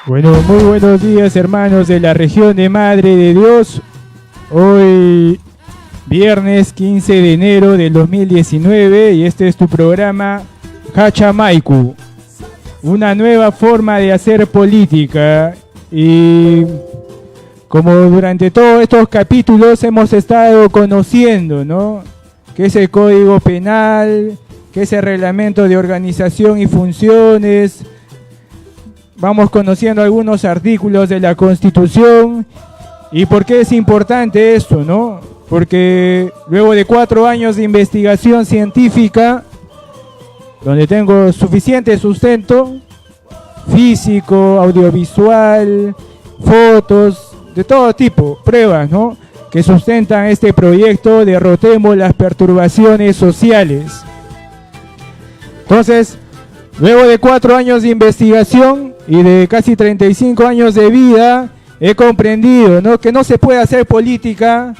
Bueno, muy buenos días, hermanos de la región de Madre de Dios. Hoy viernes 15 de enero del 2019 y este es tu programa Hachamaiku, una nueva forma de hacer política. Y como durante todos estos capítulos hemos estado conociendo, ¿no?, qué es el Código Penal, qué es el Reglamento de Organización y Funciones. Vamos conociendo algunos artículos de la Constitución. ¿Y por qué es importante esto, no? Porque luego de 4 años de investigación científica, donde tengo suficiente sustento físico, audiovisual, fotos, de todo tipo, pruebas, ¿no?, que sustentan este proyecto, derrotemos las perturbaciones sociales. Entonces, luego de 4 años de investigación y de casi 35 años de vida, he comprendido, ¿no?, que no se puede hacer política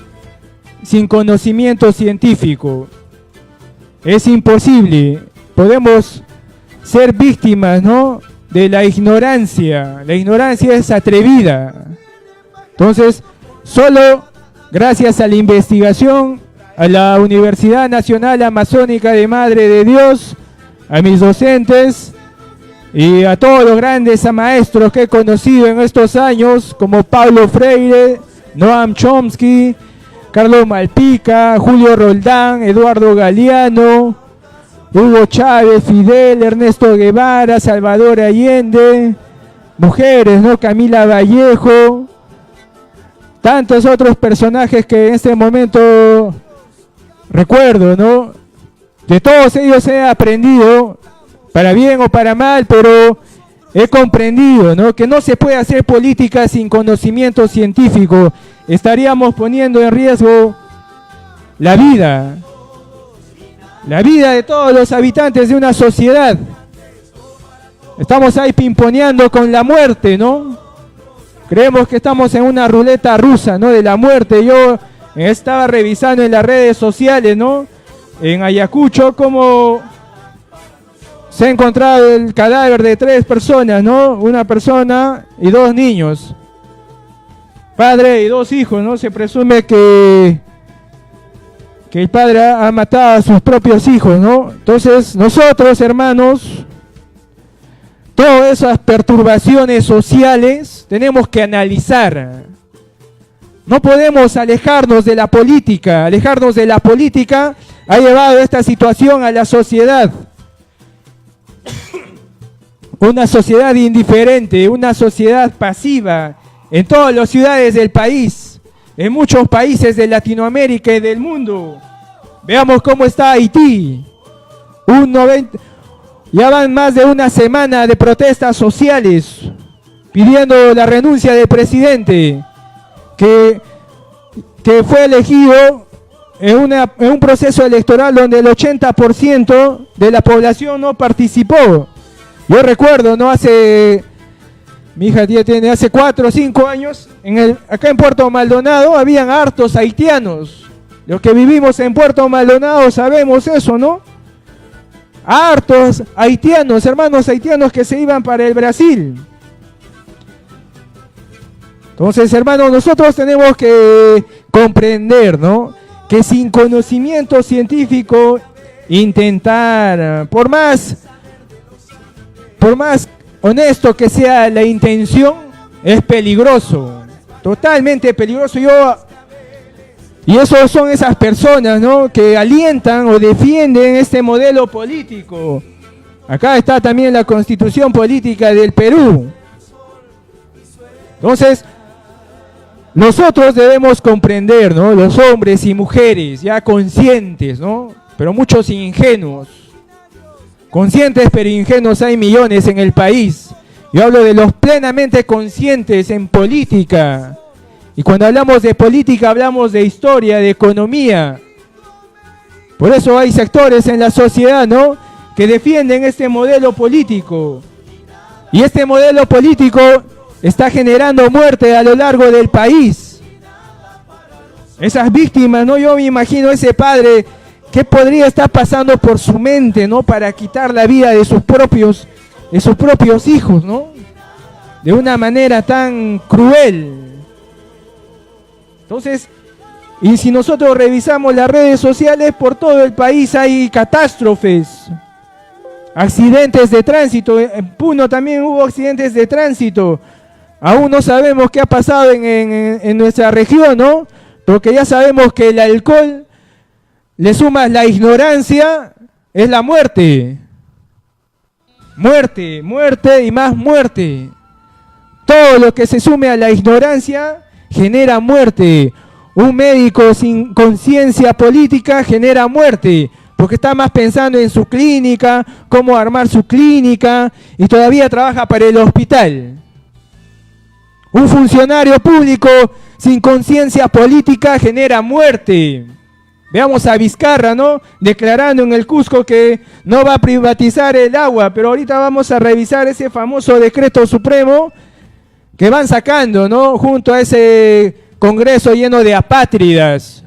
sin conocimiento científico. Es imposible. Podemos ser víctimas, ¿no?, de la ignorancia. La ignorancia es atrevida. Entonces, solo gracias a la investigación, a la Universidad Nacional Amazónica de Madre de Dios, a mis docentes y a todos los grandes maestros que he conocido en estos años, como Paulo Freire, Noam Chomsky, Carlos Malpica, Julio Roldán, Eduardo Galeano, Hugo Chávez, Fidel, Ernesto Guevara, Salvador Allende, mujeres, ¿no?, Camila Vallejo, tantos otros personajes que en este momento recuerdo, ¿no? De todos ellos he aprendido, para bien o para mal, pero he comprendido, ¿no?, que no se puede hacer política sin conocimiento científico. Estaríamos poniendo en riesgo la vida de todos los habitantes de una sociedad. Estamos ahí pimponeando con la muerte, ¿no? Creemos que estamos en una ruleta rusa, ¿no?, de la muerte. Yo estaba revisando en las redes sociales, ¿no?, en Ayacucho, cómo se ha encontrado el cadáver de 3 personas, ¿no? Una persona y 2 niños. Padre y 2 hijos, ¿no? Se presume que el padre ha matado a sus propios hijos, ¿no? Entonces, nosotros, hermanos, todas esas perturbaciones sociales tenemos que analizar. No podemos alejarnos de la política. Alejarnos de la política ha llevado esta situación a la sociedad. Una sociedad indiferente, una sociedad pasiva en todas las ciudades del país, en muchos países de Latinoamérica y del mundo. Veamos cómo está Haití. Ya van más de una semana de protestas sociales pidiendo la renuncia del presidente, que fue elegido en un proceso electoral donde el 80% de la población no participó. Yo recuerdo, ¿no?, mi hija tiene hace 4 o 5 años, acá en Puerto Maldonado habían hartos haitianos. Los que vivimos en Puerto Maldonado sabemos eso, ¿no? Hartos haitianos, hermanos haitianos que se iban para el Brasil. Entonces, hermanos, nosotros tenemos que comprender, ¿no?, que sin conocimiento científico intentar, por más honesto que sea la intención, es peligroso, totalmente peligroso. Y esos son esas personas, ¿no?, que alientan o defienden este modelo político. Acá está también la Constitución Política del Perú. Entonces, nosotros debemos comprender, ¿no?, los hombres y mujeres ya conscientes, ¿no?, pero muchos ingenuos. Conscientes pero ingenuos hay millones en el país. Yo hablo de los plenamente conscientes en política. Y cuando hablamos de política hablamos de historia, de economía. Por eso hay sectores en la sociedad, ¿no?, que defienden este modelo político. Y este modelo político está generando muerte a lo largo del país. Esas víctimas, ¿no? Yo me imagino ese padre, ¿qué podría estar pasando por su mente, ¿no?, para quitar la vida de sus propios hijos, ¿no? de una manera tan cruel. Entonces, y si nosotros revisamos las redes sociales, por todo el país hay catástrofes, accidentes de tránsito. En Puno también hubo accidentes de tránsito. Aún no sabemos qué ha pasado en nuestra región, ¿no? Porque ya sabemos que el alcohol, le sumas la ignorancia, es la muerte. Muerte, muerte y más muerte. Todo lo que se sume a la ignorancia genera muerte. Un médico sin conciencia política genera muerte, porque está más pensando en su clínica, cómo armar su clínica, y todavía trabaja para el hospital. Un funcionario público sin conciencia política genera muerte. Veamos a Vizcarra, ¿no? Declarando en el Cusco que no va a privatizar el agua, pero ahorita vamos a revisar ese famoso decreto supremo que van sacando, ¿no? Junto a ese Congreso lleno de apátridas,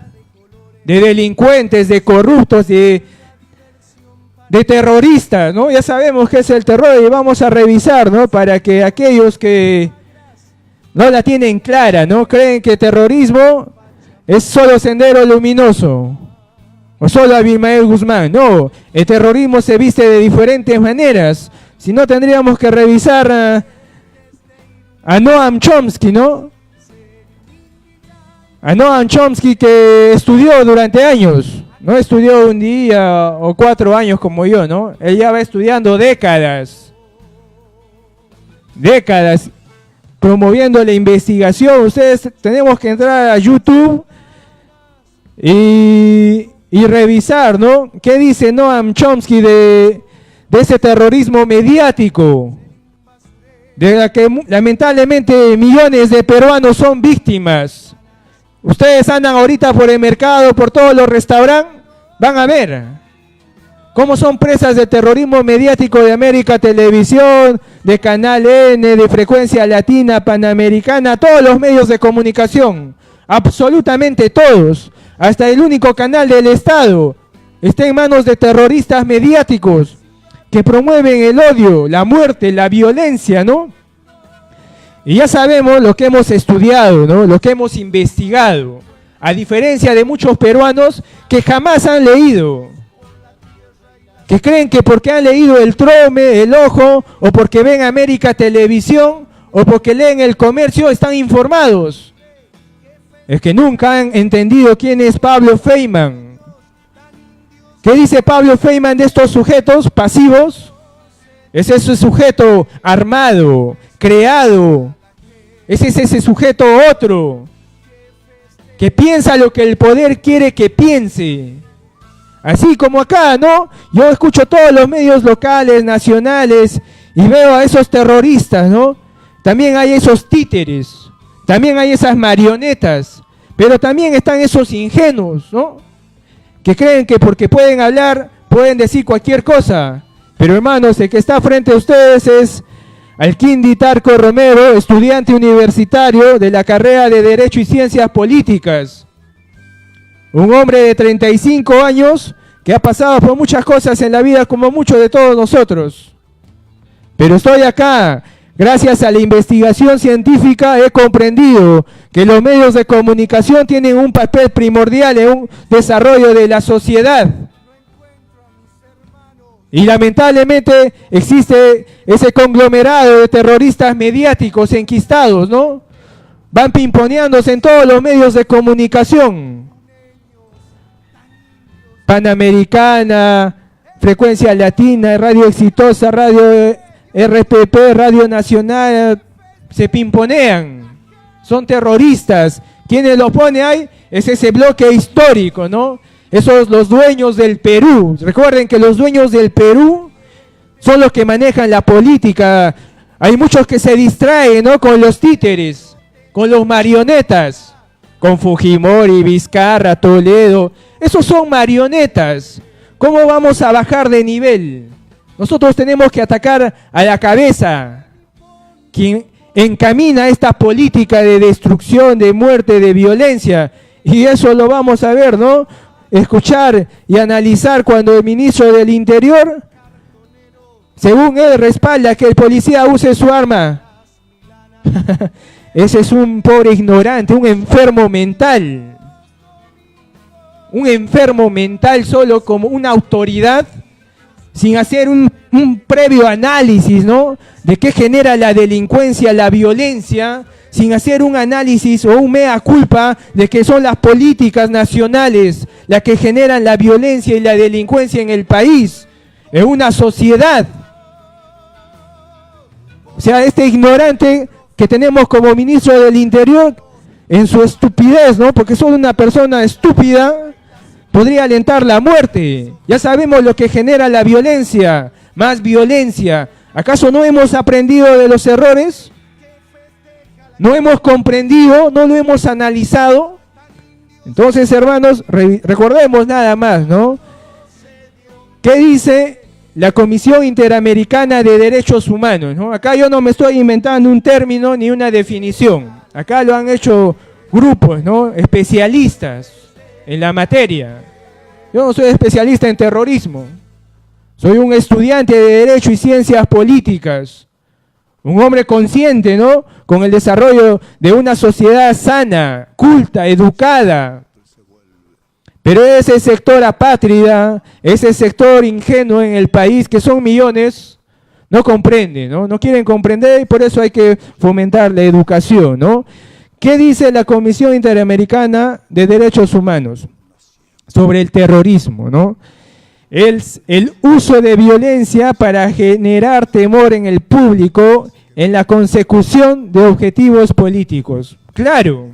de delincuentes, de corruptos, de terroristas, ¿no? Ya sabemos qué es el terror y vamos a revisar, ¿no? Para que aquellos que no la tienen clara, ¿no? Creen que terrorismo es solo Sendero Luminoso o solo Abimael Guzmán. No, el terrorismo se viste de diferentes maneras. Si no, tendríamos que revisar a Noam Chomsky, ¿no? A Noam Chomsky, que estudió durante años, no estudió un día o 4 años como yo, ¿no? Él ya va estudiando décadas, promoviendo la investigación. Ustedes tenemos que entrar a YouTube y revisar, ¿no? ¿Qué dice Noam Chomsky de ese terrorismo mediático? De la que lamentablemente millones de peruanos son víctimas. Ustedes andan ahorita por el mercado, por todos los restaurantes, van a ver cómo son presas de terrorismo mediático de América Televisión, de Canal N, de Frecuencia Latina, Panamericana, todos los medios de comunicación, absolutamente todos, hasta el único canal del Estado, está en manos de terroristas mediáticos que promueven el odio, la muerte, la violencia, ¿no? Y ya sabemos lo que hemos estudiado, ¿no? Lo que hemos investigado, a diferencia de muchos peruanos que jamás han leído, que creen que porque han leído El Trome, El Ojo, o porque ven América Televisión, o porque leen El Comercio, están informados. Es que nunca han entendido quién es Pablo Feynman. ¿Qué dice Pablo Feynman de estos sujetos pasivos? Es ese sujeto armado, creado. Es ese sujeto otro, que piensa lo que el poder quiere que piense. Así como acá, ¿no? Yo escucho todos los medios locales, nacionales, y veo a esos terroristas, ¿no? También hay esos títeres, también hay esas marionetas, pero también están esos ingenuos, ¿no? Que creen que porque pueden hablar, pueden decir cualquier cosa. Pero hermanos, el que está frente a ustedes es Alquindi Tarco Romero, estudiante universitario de la carrera de Derecho y Ciencias Políticas. Un hombre de 35 años que ha pasado por muchas cosas en la vida como muchos de todos nosotros. Pero estoy acá, gracias a la investigación científica he comprendido que los medios de comunicación tienen un papel primordial en un desarrollo de la sociedad. Y lamentablemente existe ese conglomerado de terroristas mediáticos enquistados, ¿no? Van pimponeándose en todos los medios de comunicación. Panamericana, Frecuencia Latina, Radio Exitosa, Radio RPP, Radio Nacional, se pimponean. Son terroristas. ¿Quiénes los pone ahí? Es ese bloque histórico, ¿no? Esos los dueños del Perú. Recuerden que los dueños del Perú son los que manejan la política. Hay muchos que se distraen, ¿no? Con los títeres, con los marionetas, con Fujimori, Vizcarra, Toledo. Esos son marionetas. ¿Cómo vamos a bajar de nivel? Nosotros tenemos que atacar a la cabeza, quien encamina esta política de destrucción, de muerte, de violencia. Y eso lo vamos a ver, ¿no? Escuchar y analizar cuando el ministro del Interior, según él, respalda que el policía use su arma. Ese es un pobre ignorante, un enfermo mental. Un enfermo mental solo como una autoridad, sin hacer un previo análisis, ¿no?, de qué genera la delincuencia, la violencia, sin hacer un análisis o un mea culpa de que son las políticas nacionales las que generan la violencia y la delincuencia en el país, en una sociedad. O sea, este ignorante que tenemos como ministro del Interior, en su estupidez, ¿no?, porque solo una persona estúpida podría alentar la muerte. Ya sabemos lo que genera la violencia, más violencia. ¿Acaso no hemos aprendido de los errores? ¿No hemos comprendido? ¿No lo hemos analizado? Entonces, hermanos, recordemos nada más, ¿no? ¿Qué dice la Comisión Interamericana de Derechos Humanos, ¿no? Acá yo no me estoy inventando un término ni una definición. Acá lo han hecho grupos, ¿no?, especialistas en la materia. Yo no soy especialista en terrorismo. Soy un estudiante de Derecho y Ciencias Políticas. Un hombre consciente, ¿no?, con el desarrollo de una sociedad sana, culta, educada. Pero ese sector apátrida, ese sector ingenuo en el país, que son millones, no comprende, ¿no? No quieren comprender, y por eso hay que fomentar la educación, ¿no? ¿Qué dice la Comisión Interamericana de Derechos Humanos sobre el terrorismo, ¿no? El uso de violencia para generar temor en el público en la consecución de objetivos políticos. Claro,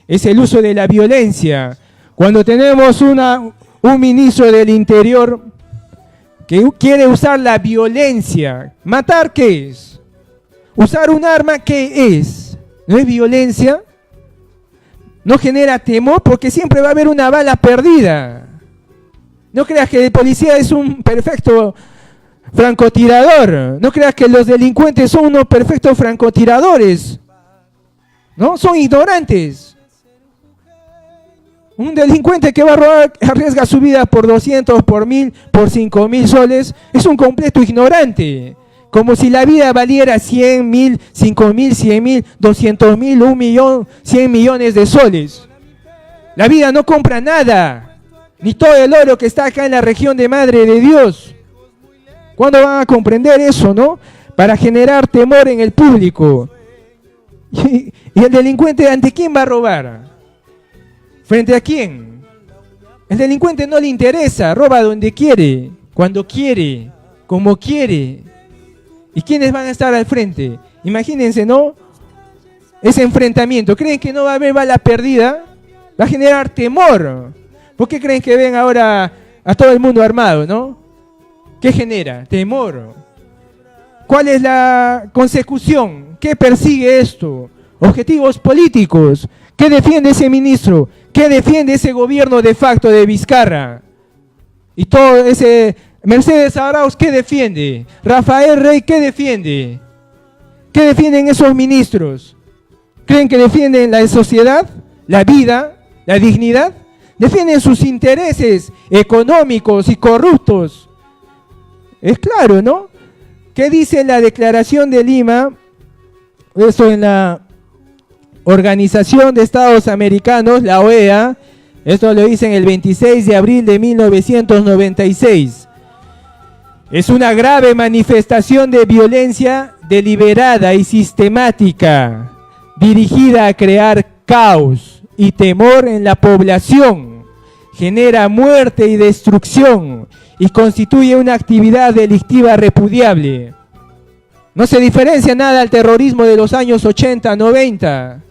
es el uso de la violencia. Cuando tenemos un ministro del Interior que quiere usar la violencia, ¿matar qué es? ¿Usar un arma qué es? ¿No es violencia? No genera temor porque siempre va a haber una bala perdida. No creas que el policía es un perfecto francotirador. No creas que los delincuentes son unos perfectos francotiradores. ¿No? Son ignorantes. Un delincuente que va a robar, arriesga su vida por 200, por 1000, por 5000 soles, es un completo ignorante. Como si la vida valiera 100, 1000, 5000, 100.000, 200.000, 1 millón, 100 millones de soles. La vida no compra nada, ni todo el oro que está acá en la región de Madre de Dios. ¿Cuándo van a comprender eso, no? Para generar temor en el público. Y el delincuente, ¿ante quién va a robar? ¿Frente a quién? El delincuente no le interesa, roba donde quiere, cuando quiere, como quiere. ¿Y quiénes van a estar al frente? Imagínense, ¿no? Ese enfrentamiento. ¿Creen que no va a haber bala perdida? Va a generar temor. ¿Por qué creen que ven ahora a todo el mundo armado, no? ¿Qué genera? Temor. ¿Cuál es la consecución? ¿Qué persigue esto? Objetivos políticos. ¿Qué defiende ese ministro? ¿Qué defiende ese gobierno de facto de Vizcarra? Y todo ese... Mercedes Arauz, ¿qué defiende? Rafael Rey, ¿qué defiende? ¿Qué defienden esos ministros? ¿Creen que defienden la sociedad, la vida, la dignidad? Defienden sus intereses económicos y corruptos. Es claro, ¿no? ¿Qué dice la Declaración de Lima? Eso en la Organización de Estados Americanos, la OEA. Esto lo dicen el 26 de abril de 1996. Es una grave manifestación de violencia deliberada y sistemática, dirigida a crear caos y temor en la población, genera muerte y destrucción y constituye una actividad delictiva repudiable. No se diferencia nada al terrorismo de los años 80, 90,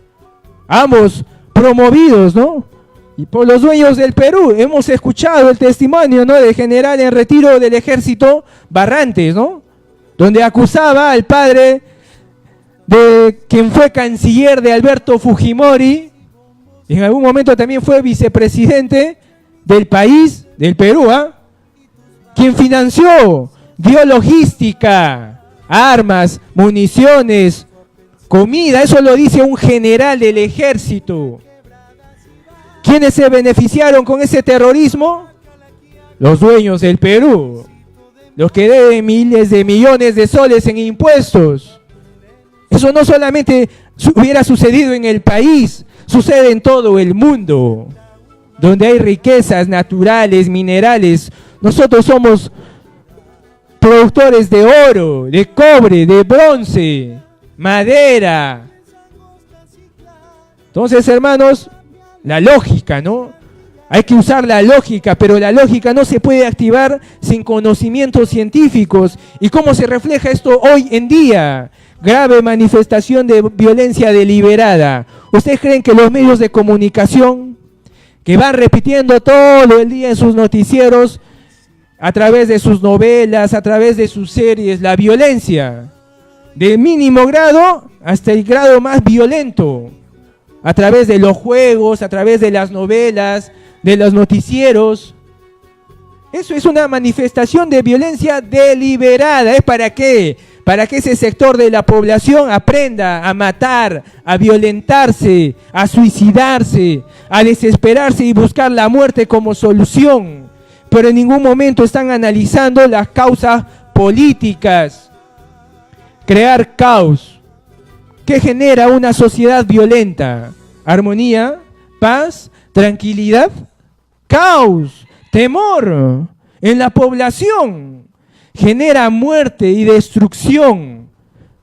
ambos promovidos, ¿no?, y por los dueños del Perú. Hemos escuchado el testimonio, ¿no?, del general en retiro del ejército Barrantes, ¿no?, donde acusaba al padre de quien fue canciller de Alberto Fujimori, y en algún momento también fue vicepresidente del país, del Perú, quien financió, dio logística, armas, municiones, comida. Eso lo dice un general del ejército. ¿Quiénes se beneficiaron con ese terrorismo? Los dueños del Perú, los que deben miles de millones de soles en impuestos. Eso no solamente hubiera sucedido en el país, sucede en todo el mundo, donde hay riquezas naturales, minerales. Nosotros somos productores de oro, de cobre, de bronce, madera. Entonces, hermanos, la lógica, ¿no? Hay que usar la lógica, pero la lógica no se puede activar sin conocimientos científicos. ¿Y cómo se refleja esto hoy en día? Grave manifestación de violencia deliberada. ¿Ustedes creen que los medios de comunicación, que van repitiendo todo el día en sus noticieros, a través de sus novelas, a través de sus series, la violencia, del mínimo grado hasta el grado más violento, a través de los juegos, a través de las novelas, de los noticieros? Eso es una manifestación de violencia deliberada. ¿Es para qué? Para que ese sector de la población aprenda a matar, a violentarse, a suicidarse, a desesperarse y buscar la muerte como solución. Pero en ningún momento están analizando las causas políticas. Crear caos. ¿Qué genera una sociedad violenta? ¿Armonía? ¿Paz? ¿Tranquilidad? Caos, temor en la población. Genera muerte y destrucción.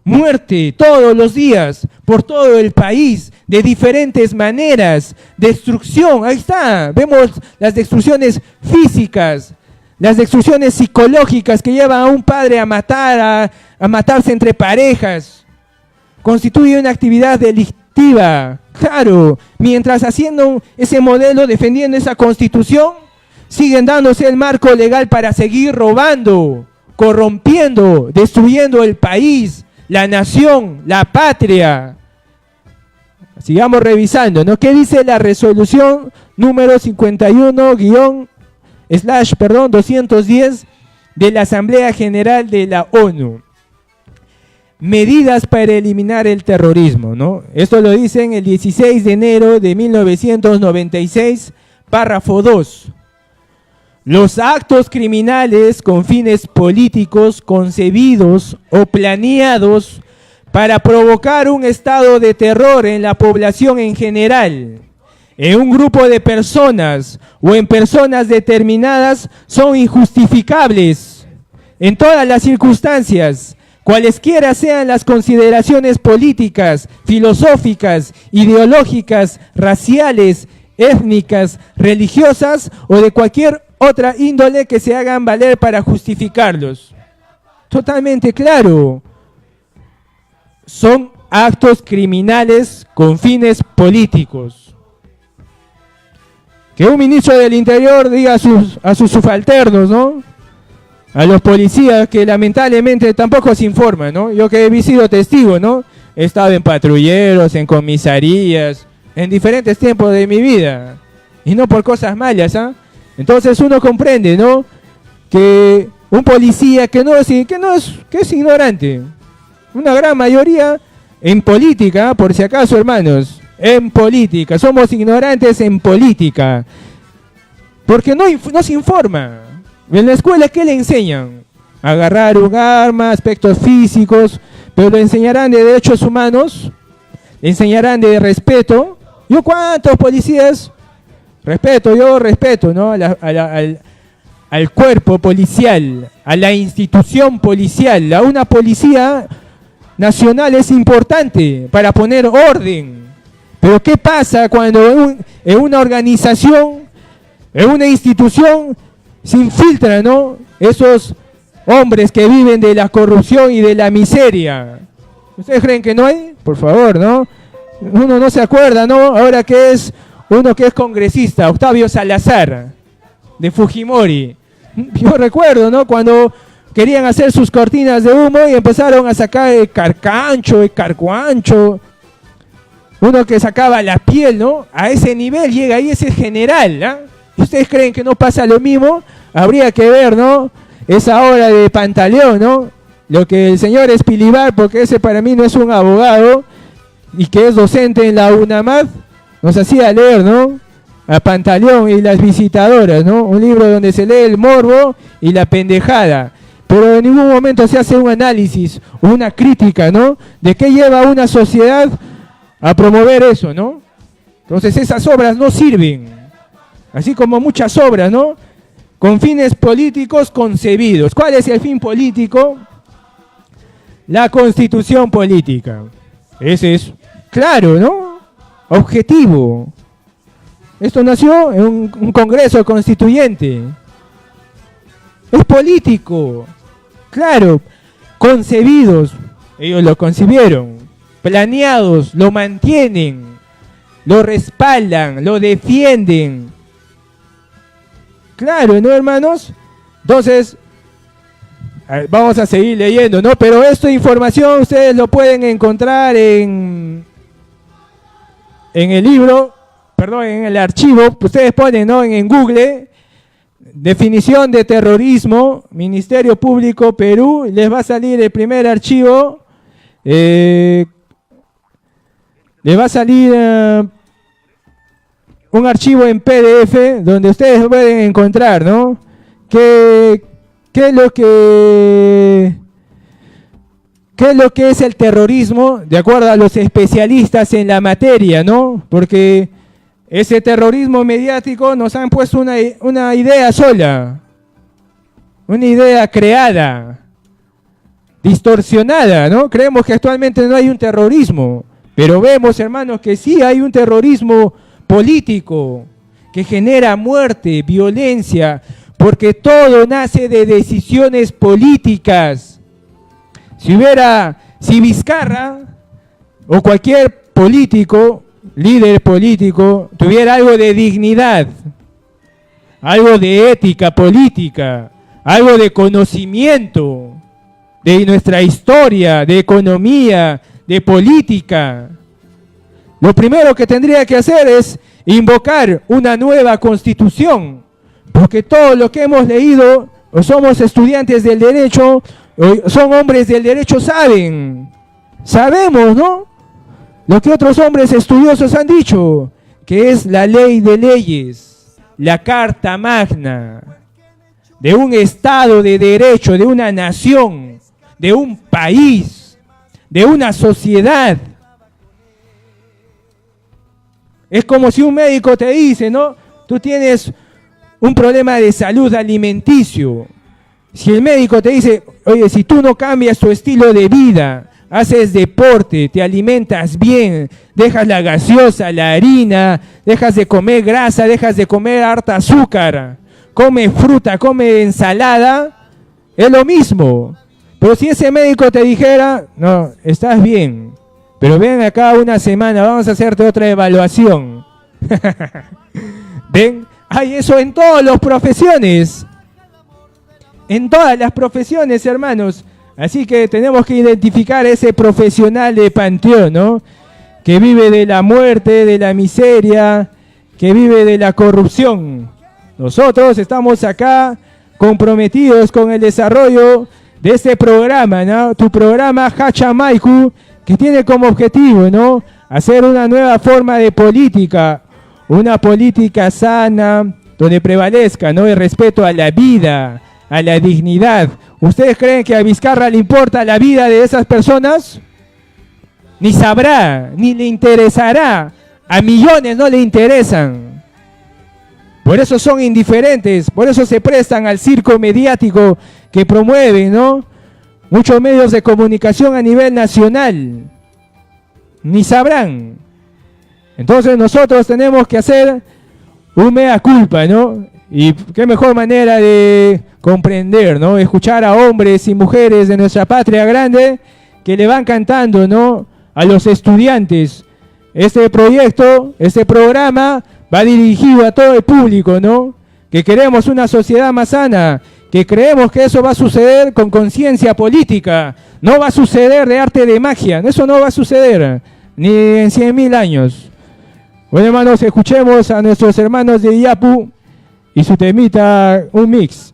Muerte todos los días, por todo el país, de diferentes maneras. Destrucción, ahí está. Vemos las destrucciones físicas, las destrucciones psicológicas que llevan a un padre a matar, a matarse entre parejas. Constituye una actividad delictiva. Claro, mientras haciendo ese modelo, defendiendo esa constitución, siguen dándose el marco legal para seguir robando, corrompiendo, destruyendo el país, la nación, la patria. Sigamos revisando, ¿no? ¿Qué dice la resolución número 51-210 de la Asamblea General de la ONU? Medidas para eliminar el terrorismo, ¿no? Esto lo dicen el 16 de enero de 1996, párrafo 2. Los actos criminales con fines políticos concebidos o planeados para provocar un estado de terror en la población en general, en un grupo de personas o en personas determinadas, son injustificables en todas las circunstancias, cualesquiera sean las consideraciones políticas, filosóficas, ideológicas, raciales, étnicas, religiosas o de cualquier otra índole que se hagan valer para justificarlos. Totalmente claro. Son actos criminales con fines políticos. Que un ministro del Interior diga a sus subalternos, ¿no? A los policías, que lamentablemente tampoco se informan, ¿no? Yo que he sido testigo, ¿no? He estado en patrulleros, en comisarías, en diferentes tiempos de mi vida. Y no por cosas malas, ¿ah? Entonces uno comprende, ¿no? Que un policía que es ignorante. Una gran mayoría en política, por si acaso, hermanos, en política. Somos ignorantes en política. Porque no se informa. En la escuela, ¿qué le enseñan? Agarrar un arma, aspectos físicos, pero le enseñarán de derechos humanos, le enseñarán de respeto. ¿Yo cuántos policías? Yo respeto, ¿no? Al cuerpo policial, a la institución policial. A una policía nacional es importante para poner orden. Pero ¿qué pasa cuando en una organización, en una institución, se infiltran, ¿no? Esos hombres que viven de la corrupción y de la miseria? ¿Ustedes creen que no hay? Por favor, ¿no? Uno no se acuerda, ¿no? Ahora que es uno que es congresista, Octavio Salazar, de Fujimori. Yo recuerdo, ¿no? Cuando querían hacer sus cortinas de humo y empezaron a sacar el carcancho, el carcuancho. Uno que sacaba la piel, ¿no? A ese nivel llega ahí ese general, ¿ah? ¿Ustedes creen que no pasa lo mismo? Habría que ver, ¿no? Esa obra de Pantaleón, ¿no? Lo que el señor Espilibar, porque ese para mí no es un abogado y que es docente en la UNAMAD, nos hacía leer, ¿no? A Pantaleón y las visitadoras, ¿no? Un libro donde se lee el morbo y la pendejada. Pero en ningún momento se hace un análisis, una crítica, ¿no? De qué lleva a una sociedad a promover eso, ¿no? Entonces esas obras no sirven, así como muchas obras, ¿no? Con fines políticos concebidos. ¿Cuál es el fin político? La constitución política. Ese es claro, ¿no? Objetivo. Esto nació en un congreso constituyente. Es político. Claro, concebidos. Ellos lo concibieron. Planeados, lo mantienen, lo respaldan, lo defienden. Claro, ¿no, hermanos? Entonces, vamos a seguir leyendo, ¿no? Pero esta información ustedes lo pueden encontrar en el libro, perdón, en el archivo. Ustedes ponen, ¿no? En Google, definición de terrorismo, Ministerio Público Perú, les va a salir el primer archivo. Les va a salir un archivo en PDF donde ustedes pueden encontrar, ¿no? ¿Qué es lo que es el terrorismo? De acuerdo a los especialistas en la materia, ¿no? Porque ese terrorismo mediático nos han puesto una idea sola, una idea creada, distorsionada, ¿no? Creemos que actualmente no hay un terrorismo, pero vemos, hermanos, que sí hay un terrorismo político que genera muerte, violencia, porque todo nace de decisiones políticas. Si Vizcarra o cualquier político, líder político, tuviera algo de dignidad, algo de ética política, algo de conocimiento de nuestra historia, de economía, de política, lo primero que tendría que hacer es invocar una nueva constitución, porque todo lo que hemos leído, o somos estudiantes del derecho, o son hombres del derecho, sabemos, ¿no? Lo que otros hombres estudiosos han dicho, que es la ley de leyes, la Carta Magna, de un Estado de derecho, de una nación, de un país, de una sociedad. Es como si un médico te dice, ¿no? Tú tienes un problema de salud alimenticio. Si el médico te dice, oye, si tú no cambias tu estilo de vida, haces deporte, te alimentas bien, dejas la gaseosa, la harina, dejas de comer grasa, dejas de comer harta azúcar, come fruta, come ensalada, es lo mismo. Pero si ese médico te dijera, no, estás bien, pero ven acá una semana, vamos a hacerte otra evaluación. ¿Ven? Hay eso en todas las profesiones. En todas las profesiones, hermanos. Así que tenemos que identificar a ese profesional de panteón, ¿no? Que vive de la muerte, de la miseria, que vive de la corrupción. Nosotros estamos acá comprometidos con el desarrollo de este programa, ¿no? Tu programa Hachamaiku, que tiene como objetivo, ¿no? Hacer una nueva forma de política, una política sana, donde prevalezca, ¿no? El respeto a la vida, a la dignidad. ¿Ustedes creen que a Vizcarra le importa la vida de esas personas? Ni sabrá, ni le interesará. A millones no le interesan. Por eso son indiferentes, por eso se prestan al circo mediático que promueven, ¿no? Muchos medios de comunicación a nivel nacional. Ni sabrán. Entonces nosotros tenemos que hacer un mea culpa, ¿no? Y qué mejor manera de comprender, ¿no? Escuchar a hombres y mujeres de nuestra patria grande que le van cantando, ¿no? A los estudiantes. Este proyecto, este programa va dirigido a todo el público, ¿no? Que queremos una sociedad más sana, que creemos que eso va a suceder con conciencia política, no va a suceder de arte de magia, eso no va a suceder ni en 100.000 años. Bueno, hermanos, escuchemos a nuestros hermanos de Iyapu y su temita, un mix.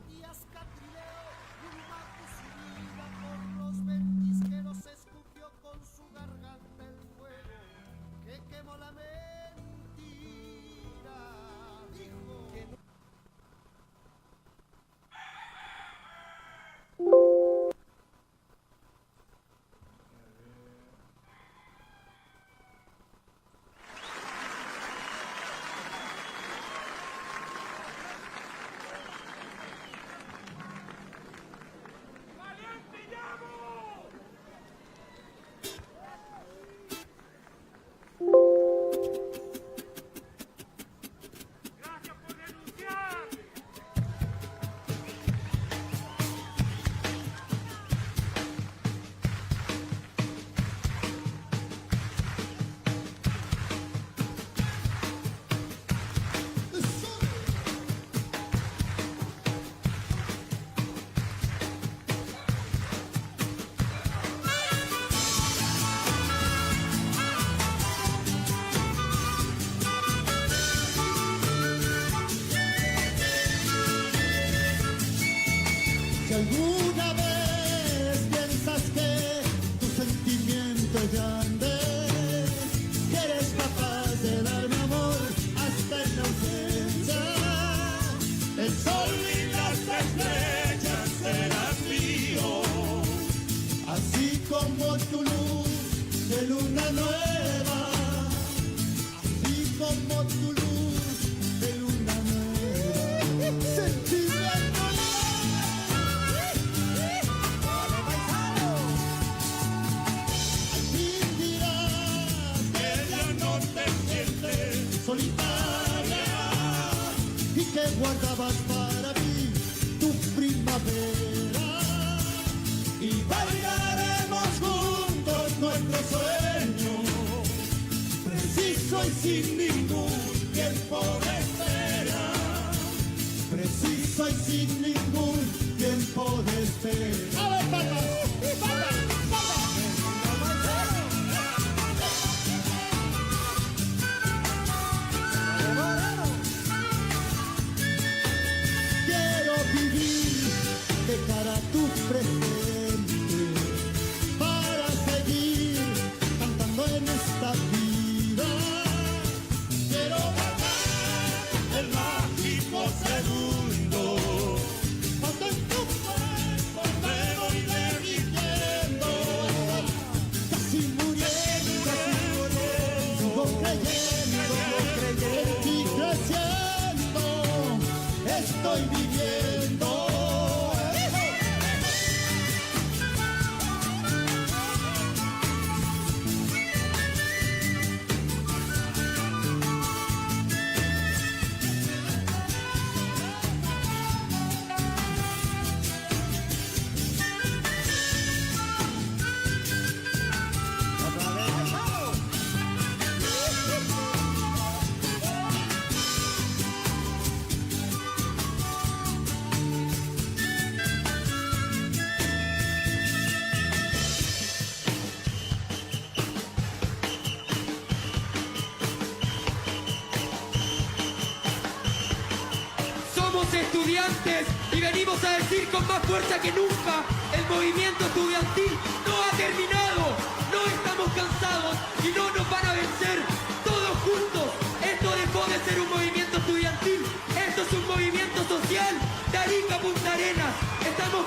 así como tu luz de luna nueva, así como tu luz de luna nueva. Sentimiento. Al fin dirás que ya no te sientes solitaria y que guardabas para mí tu primavera. Y bailaremos juntos nuestro sueño, preciso y sin ningún tiempo de espera, preciso y sin ningún tiempo de espera. ¡A ver, palmas! ¡Palmas! Quiero vivir de cara a tu presente para seguir cantando en esta vida. Quiero guardar el mágico segundo cuando en tu cuerpo me voy derritiendo, casi muriendo, sigo creyendo, en ti creciendo, estoy viviendo. Estudiantes y venimos a decir con más fuerza que nunca: el movimiento estudiantil no ha terminado, no estamos cansados y no nos van a vencer. Todos juntos, esto dejó de ser un movimiento estudiantil, esto es un movimiento social de Arica a Punta Arenas. Estamos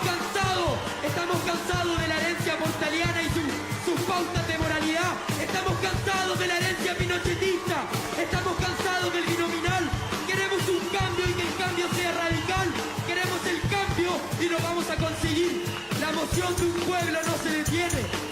cansados de la herencia portaliana y sus pautas de moralidad, estamos cansados de la herencia pinochetista, estamos cansados del binominal. Queremos un cambio y que el cambio sea radical. Queremos el cambio y lo vamos a conseguir. La emoción de un pueblo no se detiene.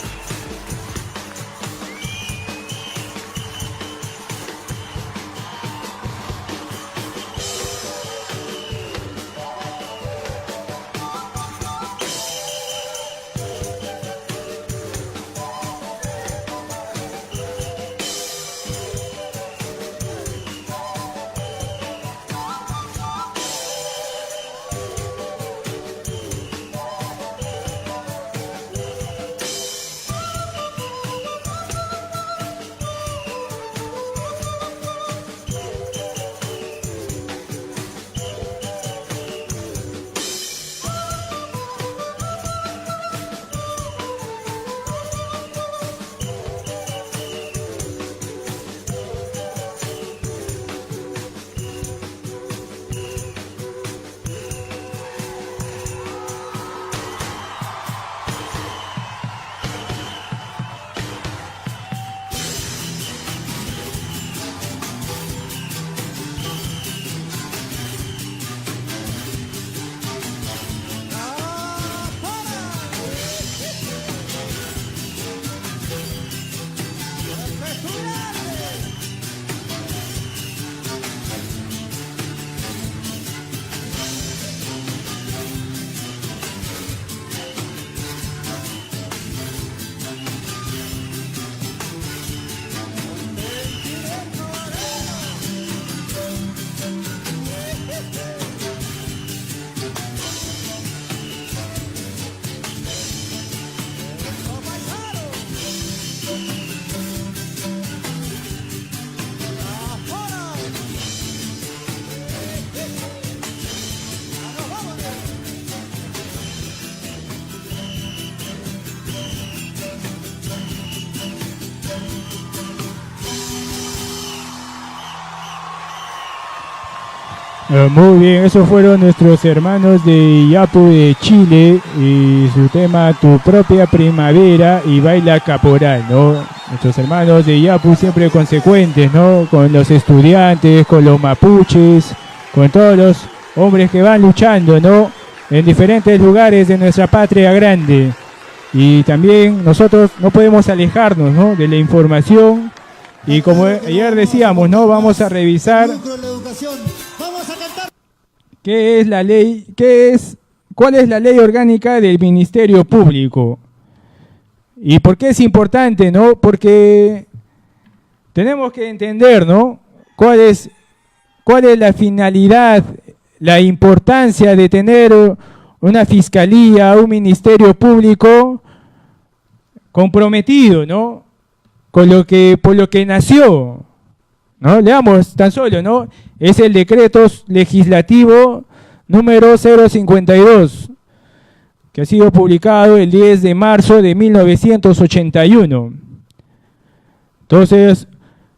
Muy bien, esos fueron nuestros hermanos de Yapu de Chile y su tema Tu propia primavera y Baila Caporal, ¿no? Nuestros hermanos de Yapu siempre consecuentes, ¿no? Con los estudiantes, con los mapuches, con todos los hombres que van luchando, ¿no? En diferentes lugares de nuestra patria grande. Y también nosotros no podemos alejarnos, ¿no? De la información. Y como ayer decíamos, ¿no? Vamos a revisar qué es la ley, cuál es la ley orgánica del Ministerio Público. ¿Y por qué es importante, no? Porque tenemos que entender, ¿no? Cuál es la finalidad, la importancia de tener una fiscalía, un Ministerio Público comprometido, ¿no? Por lo que nació, ¿no? Leamos tan solo, ¿no? Es el decreto legislativo número 052, que ha sido publicado el 10 de marzo de 1981. Entonces,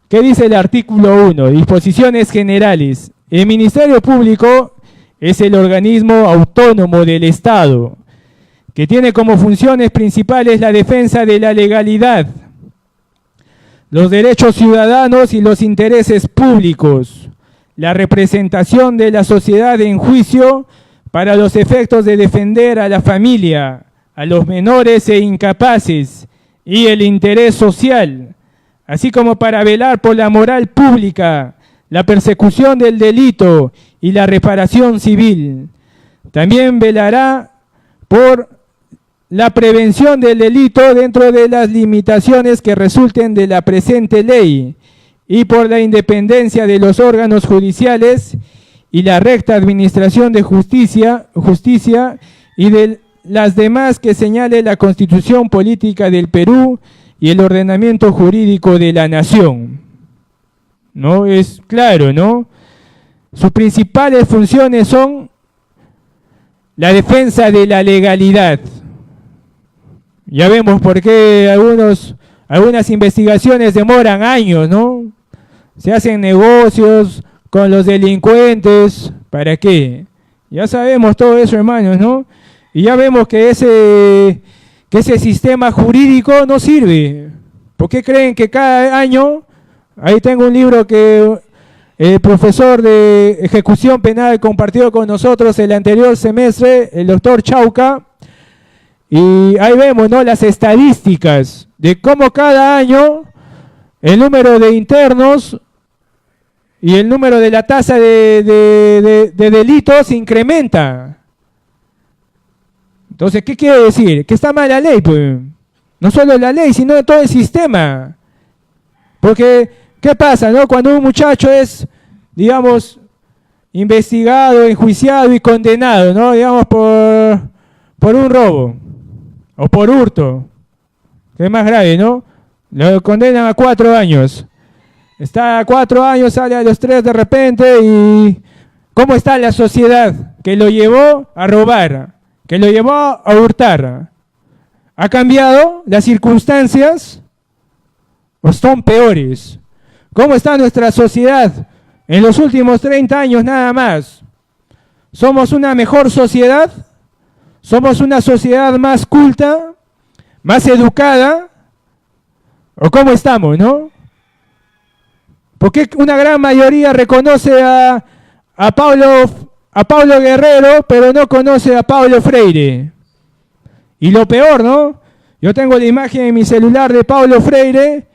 ¿qué dice el artículo 1? Disposiciones generales. El Ministerio Público es el organismo autónomo del Estado, que tiene como funciones principales la defensa de la legalidad, los derechos ciudadanos y los intereses públicos, la representación de la sociedad en juicio para los efectos de defender a la familia, a los menores e incapaces y el interés social, así como para velar por la moral pública, la persecución del delito y la reparación civil. También velará por la prevención del delito dentro de las limitaciones que resulten de la presente ley y por la independencia de los órganos judiciales y la recta administración de justicia y de las demás que señale la Constitución Política del Perú y el ordenamiento jurídico de la nación. ¿No? Es claro, ¿no? Sus principales funciones son la defensa de la legalidad. Ya vemos por qué algunas investigaciones demoran años, ¿no? Se hacen negocios con los delincuentes, ¿para qué? Ya sabemos todo eso, hermanos, ¿no? Y ya vemos que ese sistema jurídico no sirve. ¿Por qué creen que cada año, ahí tengo un libro que el profesor de ejecución penal compartió con nosotros el anterior semestre, el doctor Chauca, y ahí vemos, ¿no?, las estadísticas de cómo cada año el número de internos y el número de la tasa de delitos incrementa. Entonces, ¿qué quiere decir? Que está mal la ley, pues. No solo la ley, sino todo el sistema. Porque, ¿qué pasa, no? Cuando un muchacho es, digamos, investigado, enjuiciado y condenado, ¿no? Digamos, por un robo o por hurto, que es más grave, ¿no? Lo condenan a 4 años. Está a 4 años, sale a los 3 de repente y ¿cómo está la sociedad que lo llevó a robar, que lo llevó a hurtar? ¿Ha cambiado las circunstancias o son peores? ¿Cómo está nuestra sociedad en los últimos 30 años nada más? ¿Somos una mejor sociedad? ¿Somos una sociedad más culta, más educada? ¿O cómo estamos, no? ¿Por qué una gran mayoría reconoce a Paulo Guerrero, pero no conoce a Paulo Freire? Y lo peor, ¿no? Yo tengo la imagen en mi celular de Paulo Freire,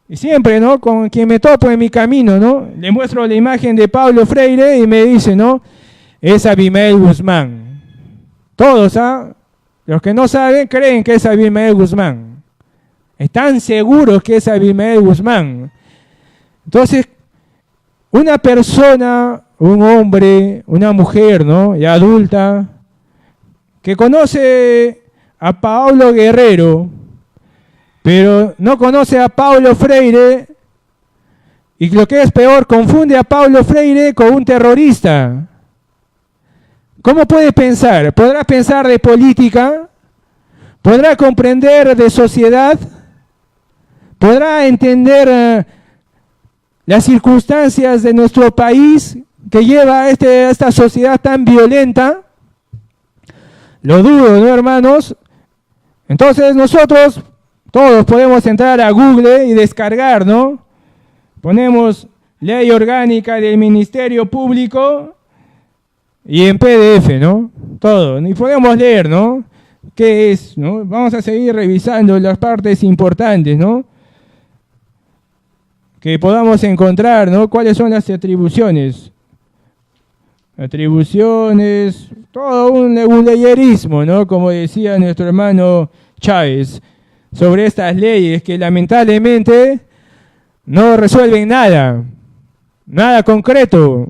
y siempre, ¿no?, con quien me topo en mi camino, ¿no?, le muestro la imagen de Paulo Freire y me dice, ¿no?, es Abimael Guzmán. Todos, los que no saben, creen que es Abimael Guzmán. Están seguros que es Abimael Guzmán. Entonces, una persona, un hombre, una mujer, ¿no?, ya adulta, que conoce a Paulo Guerrero, pero no conoce a Paulo Freire, y lo que es peor, confunde a Paulo Freire con un terrorista. ¿Cómo puede pensar? ¿Podrá pensar de política? ¿Podrá comprender de sociedad? ¿Podrá entender las circunstancias de nuestro país que lleva a esta sociedad tan violenta? Lo dudo, ¿no, hermanos? Entonces nosotros, todos podemos entrar a Google y descargar, ¿no? Ponemos Ley Orgánica del Ministerio Público y en PDF, ¿no? Todo, y podemos leer, ¿no? ¿Qué es? ¿No? Vamos a seguir revisando las partes importantes, ¿no? Que podamos encontrar, ¿no? ¿Cuáles son las atribuciones? Atribuciones, todo un leyerismo, ¿no? Como decía nuestro hermano Chávez, sobre estas leyes que lamentablemente no resuelven nada, nada concreto.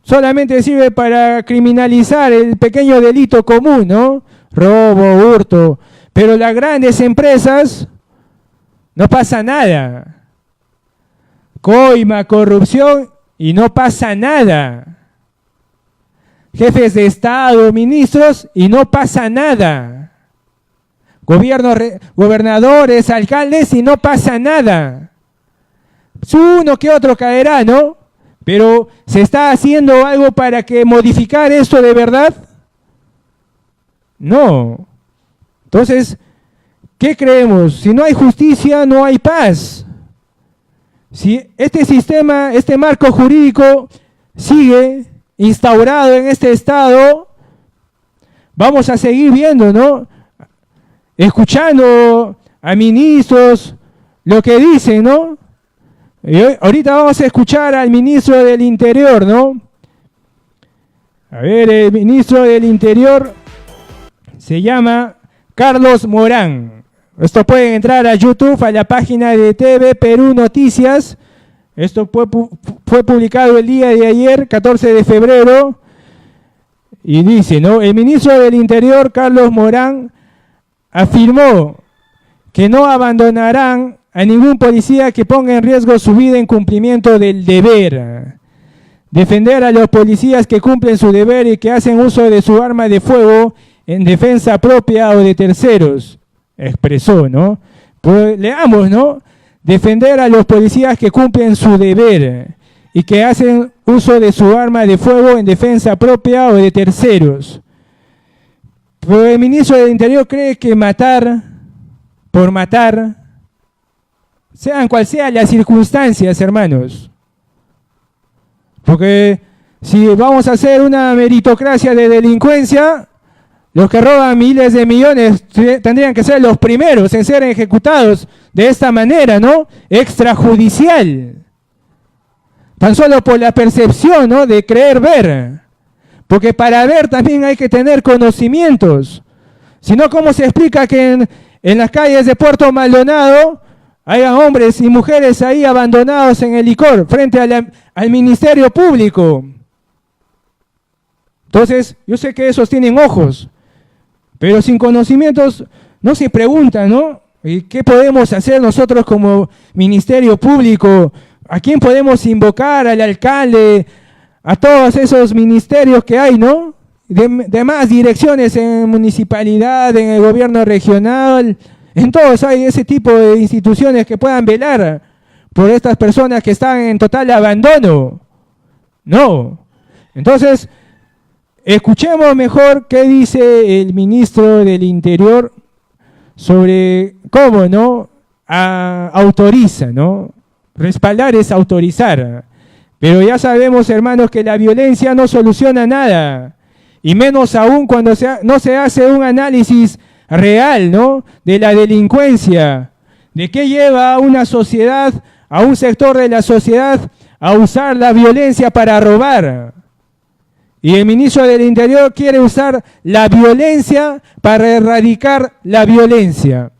Solamente sirve para criminalizar el pequeño delito común, ¿no? Robo, hurto. Pero las grandes empresas no pasa nada. Coima, corrupción y no pasa nada. Jefes de Estado, ministros y no pasa nada. Gobernadores, alcaldes y no pasa nada. Uno que otro caerá, ¿no? Pero ¿se está haciendo algo para que modificar esto de verdad? No. Entonces, ¿qué creemos? Si no hay justicia, no hay paz. Si este sistema, este marco jurídico sigue instaurado en este estado, vamos a seguir viendo, ¿no? Escuchando a ministros lo que dicen, ¿no? Y ahorita vamos a escuchar al ministro del Interior, ¿no? A ver, el ministro del Interior se llama Carlos Morán. Esto pueden entrar a YouTube, a la página de TV Perú Noticias. Esto fue publicado el día de ayer, 14 de febrero. Y dice, ¿no? El ministro del Interior, Carlos Morán, afirmó que no abandonarán a ningún policía que ponga en riesgo su vida en cumplimiento del deber. Defender a los policías que cumplen su deber y que hacen uso de su arma de fuego en defensa propia o de terceros, expresó, ¿no? Pues leamos, ¿no? Defender a los policías que cumplen su deber y que hacen uso de su arma de fuego en defensa propia o de terceros. Pero el ministro del Interior cree que matar por matar, sean cual sean las circunstancias, hermanos. Porque si vamos a hacer una meritocracia de delincuencia, los que roban miles de millones tendrían que ser los primeros en ser ejecutados de esta manera, ¿no? Extrajudicial. Tan solo por la percepción, ¿no? De creer ver. Porque para ver también hay que tener conocimientos. Si no, ¿cómo se explica que en las calles de Puerto Maldonado hayan hombres y mujeres ahí abandonados en el licor frente al Ministerio Público? Entonces, yo sé que esos tienen ojos, pero sin conocimientos no se preguntan, ¿no? ¿Y qué podemos hacer nosotros como Ministerio Público? ¿A quién podemos invocar? ¿Al alcalde? A todos esos ministerios que hay, ¿no? Demás direcciones en municipalidad, en el gobierno regional, en todos hay ese tipo de instituciones que puedan velar por estas personas que están en total abandono. No. Entonces, escuchemos mejor qué dice el ministro del Interior sobre cómo, ¿no? Autoriza, ¿no? Respaldar es autorizar. Pero ya sabemos, hermanos, que la violencia no soluciona nada. Y menos aún cuando no se hace un análisis real, ¿no? De la delincuencia. ¿De qué lleva a una sociedad, a un sector de la sociedad, a usar la violencia para robar? Y el ministro del Interior quiere usar la violencia para erradicar la violencia.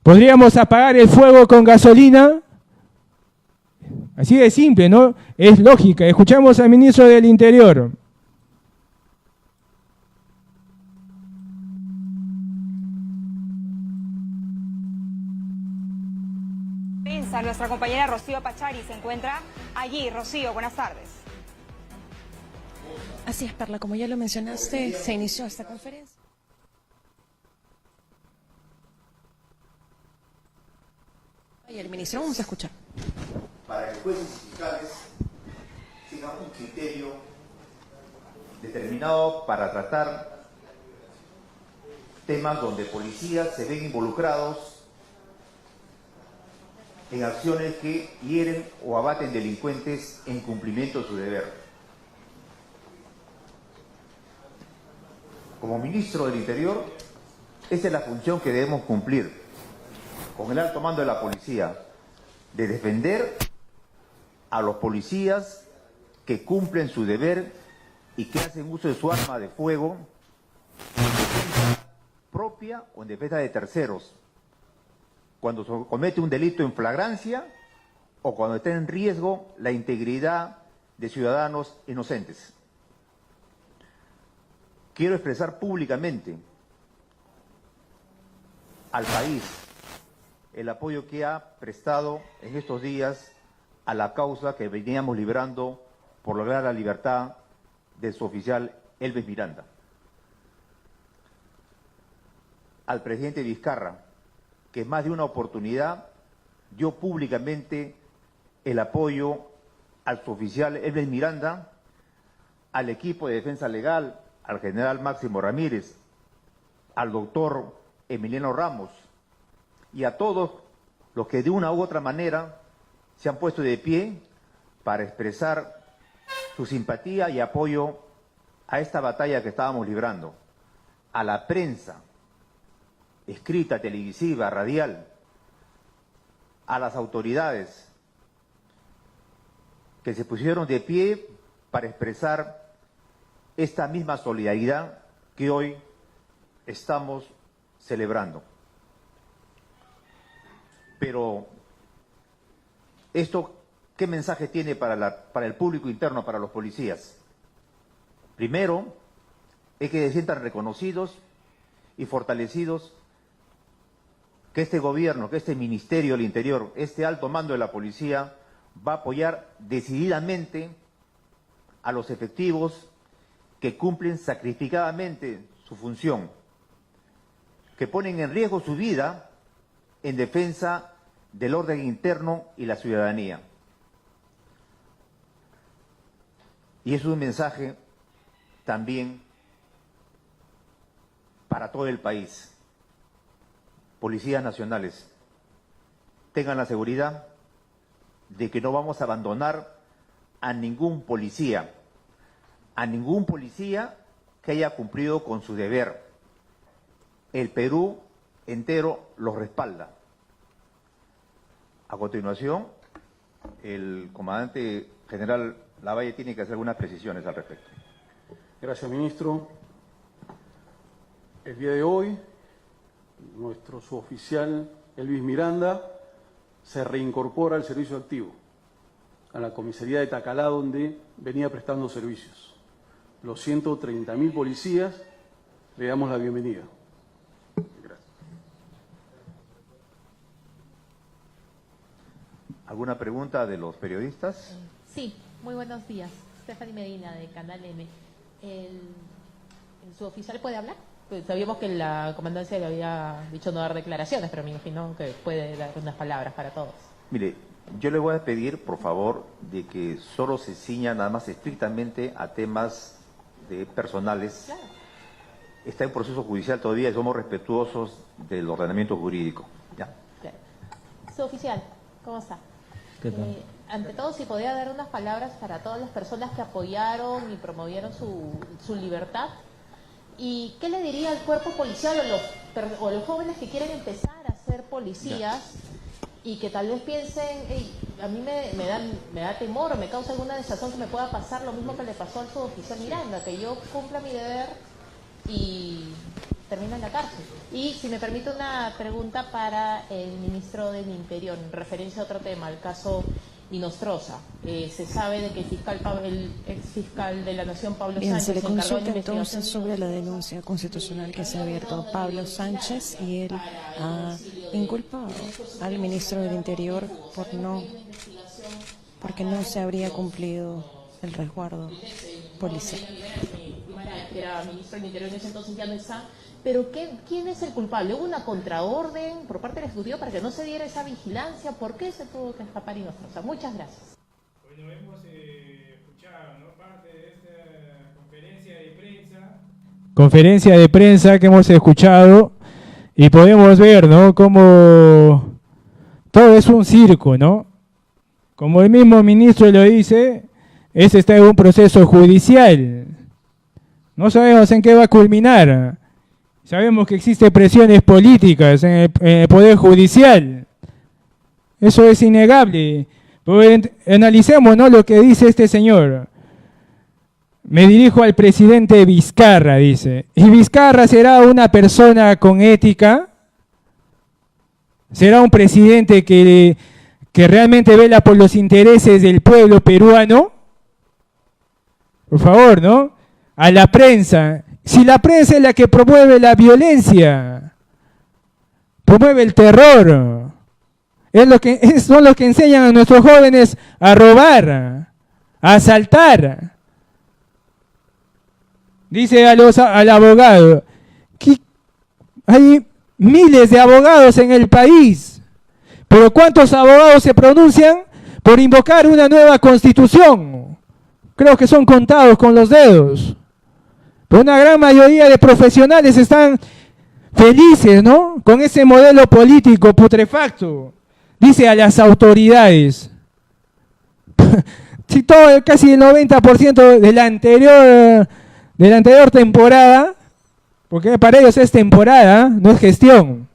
¿Podríamos apagar el fuego con gasolina? Así de simple, ¿no? Es lógica. Escuchamos al ministro del Interior. Nuestra compañera Rocío Pachari se encuentra allí. Rocío, buenas tardes. Así es, Perla, como ya lo mencionaste, se inició esta conferencia. Y el ministro, vamos a escuchar. Para que jueces y fiscales sigan tenga un criterio determinado para tratar temas donde policías se ven involucrados en acciones que hieren o abaten delincuentes en cumplimiento de su deber. Como ministro del Interior, esa es la función que debemos cumplir con el alto mando de la policía, de defender a los policías que cumplen su deber y que hacen uso de su arma de fuego en defensa propia o en defensa de terceros, cuando se comete un delito en flagrancia o cuando está en riesgo la integridad de ciudadanos inocentes. Quiero expresar públicamente al país el apoyo que ha prestado en estos días a la causa que veníamos librando por lograr la libertad de su oficial Elvis Miranda. Al presidente Vizcarra, que en más de una oportunidad dio públicamente el apoyo al suboficial Elvis Miranda, al equipo de defensa legal, al general Máximo Ramírez, al doctor Emiliano Ramos y a todos los que de una u otra manera se han puesto de pie para expresar su simpatía y apoyo a esta batalla que estábamos librando, a la prensa escrita, televisiva, radial, a las autoridades que se pusieron de pie para expresar esta misma solidaridad que hoy estamos celebrando. Pero esto, ¿qué mensaje tiene para el público interno, para los policías? Primero, es que se sientan reconocidos y fortalecidos, que este gobierno, que este Ministerio del Interior, este alto mando de la policía va a apoyar decididamente a los efectivos que cumplen sacrificadamente su función, que ponen en riesgo su vida en defensa del orden interno y la ciudadanía. Y es un mensaje también para todo el país. Policías nacionales, tengan la seguridad de que no vamos a abandonar a ningún policía que haya cumplido con su deber. El Perú entero los respalda. A continuación, el comandante general Lavalle tiene que hacer algunas precisiones al respecto. Gracias, ministro. El día de hoy, nuestro suboficial Elvis Miranda se reincorpora al servicio activo, a la comisaría de Tacalá, donde venía prestando servicios. Los 130.000 policías le damos la bienvenida. Gracias. ¿Alguna pregunta de los periodistas? Sí, muy buenos días. Stephanie Medina, de Canal M. ¿El suboficial puede hablar? Pues sabíamos que la comandancia le había dicho no dar declaraciones, pero me imagino que puede dar unas palabras para todos. Mire, yo le voy a pedir, por favor, de que solo se ciña nada más estrictamente a temas personales. Claro. Está en proceso judicial todavía y somos respetuosos del ordenamiento jurídico. ¿Ya? Claro. Suboficial, ¿cómo está? ¿Qué tal? Ante todo, si podía dar unas palabras para todas las personas que apoyaron y promovieron su libertad. ¿Y qué le diría al cuerpo policial o los jóvenes que quieren empezar a ser policías y que tal vez piensen, hey, a mí me da temor o me causa alguna desazón que me pueda pasar lo mismo que le pasó al suboficial Miranda, que yo cumpla mi deber y termine en la cárcel? Y si me permite una pregunta para el ministro del Interior en referencia a otro tema, el caso Inostroza. Se sabe de que el ex fiscal de la Nación, Pablo Bien, Sánchez, se le encargó de consulta investigación entonces sobre la denuncia constitucional que se ha abierto Pablo Sánchez, y él ha inculpado al ministro del Interior porque no se habría cumplido el resguardo policial. que era ministro del Interior en ese entonces, ya no está. Pero ¿quién es el culpable? ¿Hubo una contraorden por parte del Ejecutivo para que no se diera esa vigilancia? ¿Por qué se tuvo que escapar Inostroza? Muchas gracias. Bueno, hemos escuchado Conferencia de prensa que hemos escuchado y podemos ver, ¿no?, cómo todo es un circo, ¿no? Como el mismo ministro lo dice, este está en un proceso judicial. No sabemos en qué va a culminar. Sabemos que existen presiones políticas en el Poder Judicial. Eso es innegable. Pero analicemos, ¿no?, lo que dice este señor. Me dirijo al presidente Vizcarra, dice. ¿Y Vizcarra será una persona con ética? ¿Será un presidente que realmente vela por los intereses del pueblo peruano? Por favor, ¿no? A la prensa. Si la prensa es la que promueve la violencia, promueve el terror, son los que enseñan a nuestros jóvenes a robar, a asaltar. Dice al abogado, que hay miles de abogados en el país, pero ¿cuántos abogados se pronuncian por invocar una nueva constitución? Creo que son contados con los dedos. Pero una gran mayoría de profesionales están felices, ¿no?, con ese modelo político putrefacto. Dice a las autoridades. Si todo, casi el 90% de la anterior temporada, porque para ellos es temporada, no es gestión,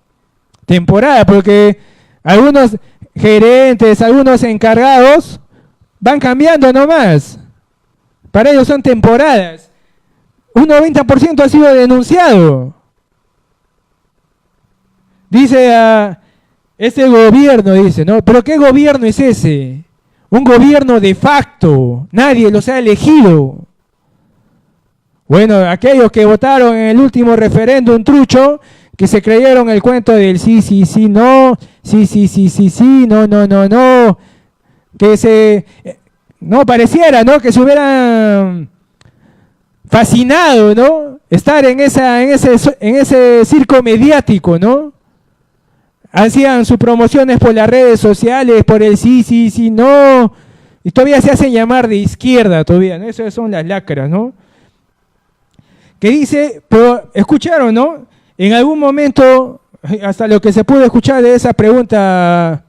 temporada, porque algunos gerentes, algunos encargados van cambiando nomás, para ellos son temporadas. Un 90% ha sido denunciado. Dice a este gobierno, dice, ¿no? ¿Pero qué gobierno es ese? Un gobierno de facto, nadie los ha elegido. Bueno, aquellos que votaron en el último referéndum trucho, que se creyeron el cuento del sí, sí, sí, no, sí, sí, sí, sí, sí, no, no, no, no, que no pareciera, ¿no?, que se hubieran fascinado, ¿no?, estar en ese circo mediático, ¿no? Hacían sus promociones por las redes sociales, por el sí, sí, sí, no, y todavía se hacen llamar de izquierda todavía, ¿no? Esas son las lacras, ¿no? Que dice, pero escucharon, ¿no? En algún momento, hasta lo que se pudo escuchar de esa pregunta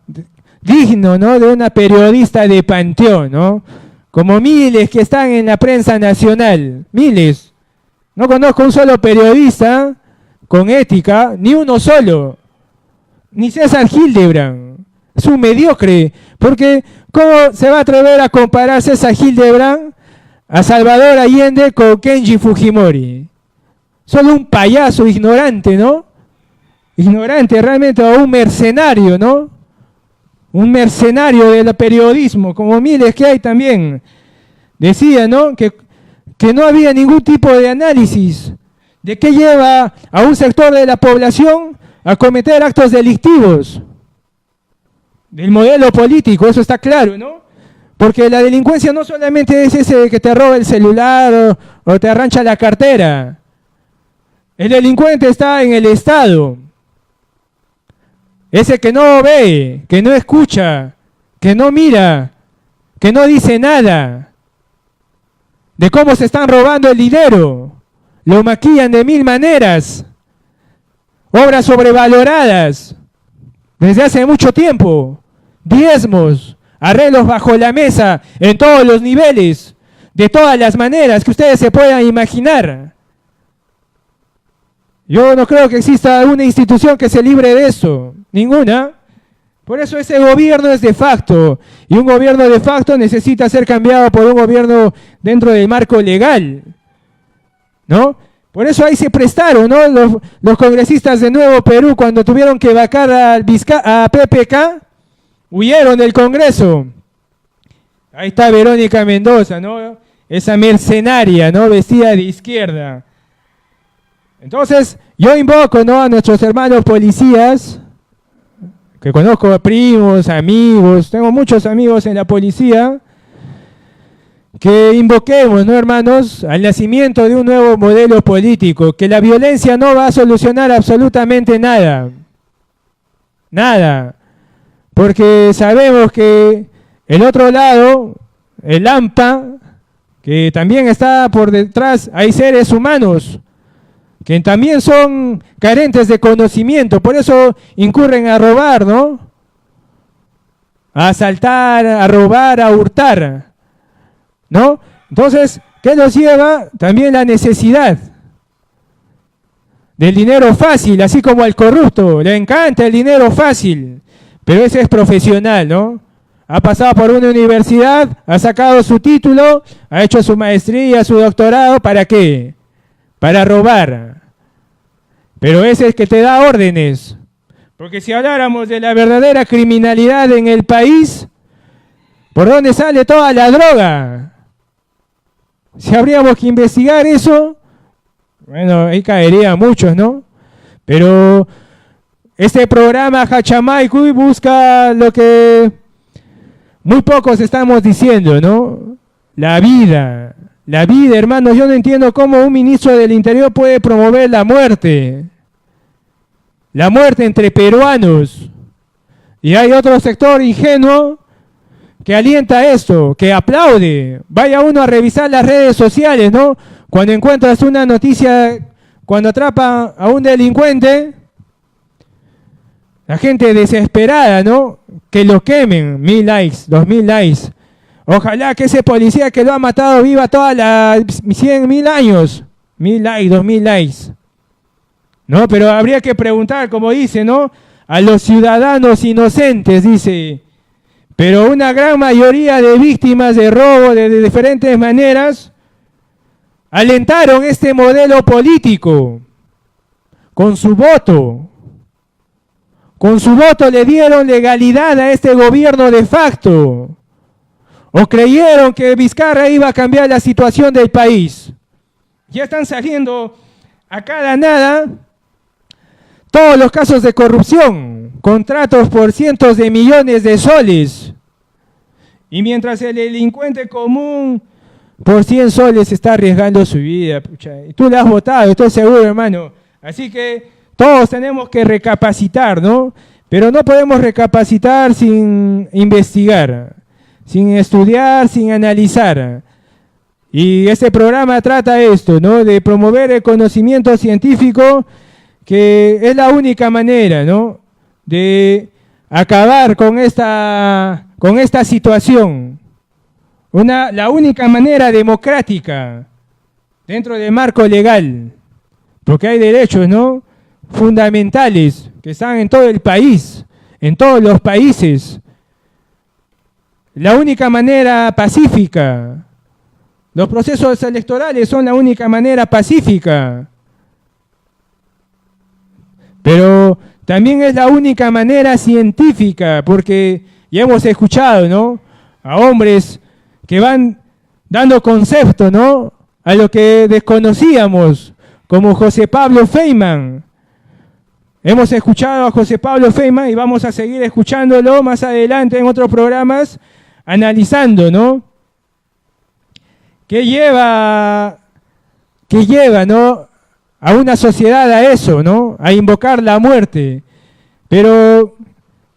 digno, ¿no?, de una periodista de Panteón, ¿no? Como miles que están en la prensa nacional, miles. No conozco un solo periodista con ética, ni uno solo. Ni César Hildebrand. Es un mediocre, porque ¿cómo se va a atrever a comparar César Hildebrand a Salvador Allende con Kenji Fujimori? Solo un payaso ignorante, ¿no? Ignorante realmente, o un mercenario, ¿no? Un mercenario del periodismo, como miles que hay también. Decía, ¿no?, que no había ningún tipo de análisis de qué lleva a un sector de la población a cometer actos delictivos. Del modelo político, eso está claro, ¿no? Porque la delincuencia no solamente es ese que te roba el celular o te arrancha la cartera. El delincuente está en el Estado. Ese que no ve, que no escucha, que no mira, que no dice nada de cómo se están robando el dinero. Lo maquillan de mil maneras. Obras sobrevaloradas desde hace mucho tiempo. Diezmos, arreglos bajo la mesa en todos los niveles, de todas las maneras que ustedes se puedan imaginar. Yo no creo que exista una institución que se libre de eso, ninguna. Por eso ese gobierno es de facto, y un gobierno de facto necesita ser cambiado por un gobierno dentro del marco legal, ¿no? Por eso ahí se prestaron, ¿no?, los congresistas de Nuevo Perú, cuando tuvieron que vacar a PPK, huyeron del Congreso. Ahí está Verónica Mendoza, ¿no?, esa mercenaria, ¿no?, vestida de izquierda. Entonces, yo invoco, ¿no?, a nuestros hermanos policías, que conozco primos, amigos, tengo muchos amigos en la policía, que invoquemos, ¿no, hermanos?, al nacimiento de un nuevo modelo político, que la violencia no va a solucionar absolutamente nada. Nada. Porque sabemos que el otro lado, el AMPA, que también está por detrás, hay seres humanos que también son carentes de conocimiento, por eso incurren a robar, ¿no? A asaltar, a robar, a hurtar, ¿no? Entonces, ¿qué los lleva? También la necesidad del dinero fácil, así como al corrupto, le encanta el dinero fácil, pero ese es profesional, ¿no? Ha pasado por una universidad, ha sacado su título, ha hecho su maestría, su doctorado, ¿para qué? Para robar. Pero ese es el que te da órdenes. Porque si habláramos de la verdadera criminalidad en el país, ¿por dónde sale toda la droga? Si habríamos que investigar eso, bueno, ahí caerían muchos, ¿no? Pero este programa Hachamaicuy busca lo que muy pocos estamos diciendo, ¿no? La vida, hermanos. Yo no entiendo cómo un ministro del Interior puede promover la muerte entre peruanos. Y hay otro sector ingenuo que alienta esto, que aplaude. Vaya uno a revisar las redes sociales, ¿no? Cuando encuentras una noticia, cuando atrapa a un delincuente, la gente desesperada, ¿no? Que lo quemen, 1000 likes, 2000 likes. Ojalá que ese policía que lo ha matado viva todas las 100.000 años. 1000 likes, 2000 likes. No, pero habría que preguntar, como dice, ¿no? A los ciudadanos inocentes, dice. Pero una gran mayoría de víctimas de robo de diferentes maneras alentaron este modelo político con su voto. Con su voto le dieron legalidad a este gobierno de facto. ¿O creyeron que Vizcarra iba a cambiar la situación del país? Ya están saliendo a cada nada todos los casos de corrupción, contratos por cientos de millones de soles. Y mientras el delincuente común por 100 soles está arriesgando su vida. Pucha, y tú le has votado, estoy seguro, hermano. Así que todos tenemos que recapacitar, ¿no? Pero no podemos recapacitar sin investigar, sin estudiar, sin analizar. Y este programa trata esto, ¿no? De promover el conocimiento científico, que es la única manera, ¿no? De acabar con esta situación. La única manera democrática dentro del marco legal. Porque hay derechos, ¿no? Fundamentales que están en todo el país, en todos los países. La única manera pacífica. Los procesos electorales son la única manera pacífica. Pero también es la única manera científica, porque ya hemos escuchado, ¿no? A hombres que van dando concepto, ¿no? A lo que desconocíamos, como José Pablo Feynman. Hemos escuchado a José Pablo Feynman y vamos a seguir escuchándolo más adelante en otros programas, analizando, ¿no? ¿Qué lleva, ¿no? A una sociedad a eso, ¿no? A invocar la muerte. Pero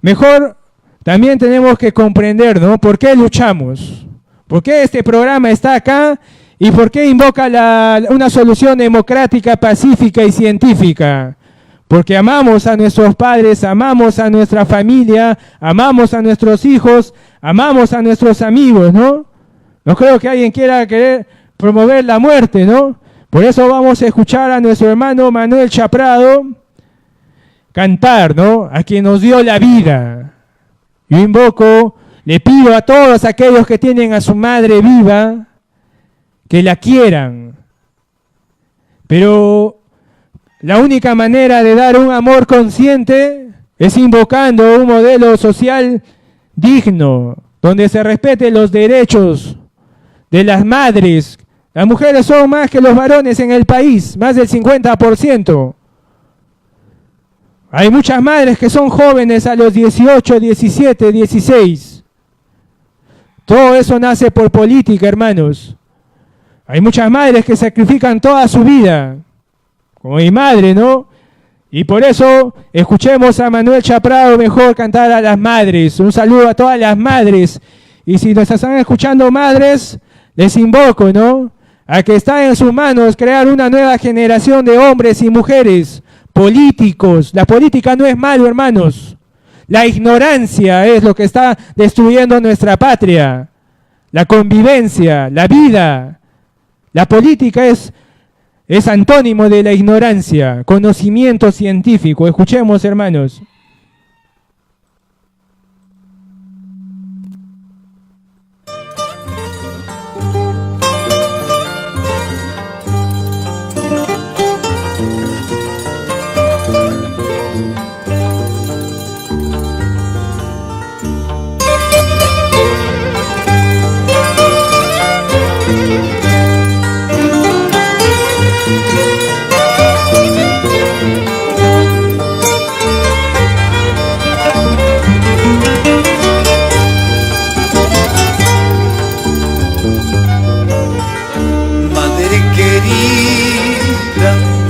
mejor también tenemos que comprender, ¿no? ¿Por qué luchamos? ¿Por qué este programa está acá? ¿Y por qué invoca una solución democrática, pacífica y científica? Porque amamos a nuestros padres, amamos a nuestra familia, amamos a nuestros hijos, amamos a nuestros amigos, ¿no? No creo que alguien quiera querer promover la muerte, ¿no? Por eso vamos a escuchar a nuestro hermano Manuel Chaprado cantar, ¿no? A quien nos dio la vida. Yo invoco, le pido a todos aquellos que tienen a su madre viva, que la quieran. Pero la única manera de dar un amor consciente es invocando un modelo social digno, donde se respeten los derechos de las madres. Las mujeres son más que los varones en el país, más del 50%. Hay muchas madres que son jóvenes a los 18, 17, 16. Todo eso nace por política, hermanos. Hay muchas madres que sacrifican toda su vida, como mi madre, ¿no? Y por eso escuchemos a Manuel Chaprado mejor cantar a las madres. Un saludo a todas las madres. Y si nos están escuchando madres, les invoco, ¿no?, a que está en sus manos crear una nueva generación de hombres y mujeres políticos. La política no es malo, hermanos. La ignorancia es lo que está destruyendo nuestra patria. La convivencia, la vida. La política es antónimo de la ignorancia, conocimiento científico. Escuchemos, hermanos.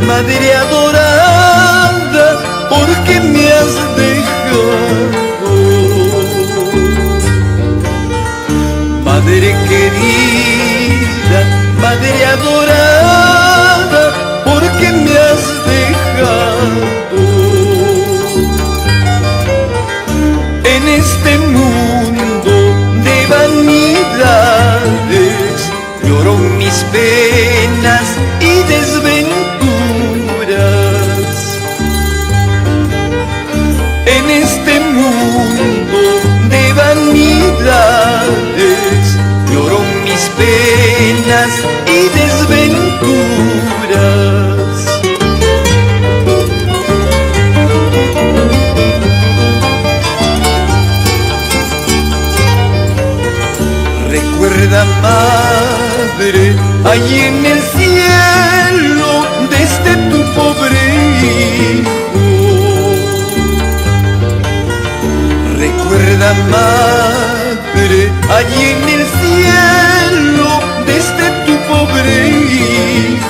Madre adorada, ¿por qué me has dejado? Madre querida, madre adorada, ¿por qué me has dejado? En este mundo de vanidades lloro mis penas y desventuras. En este mundo de vanidades lloro mis penas y desventuras. Recuerda, madre, allí en el cielo desde tu pobre hijo. Recuerda, madre, allí en el cielo desde tu pobre hijo.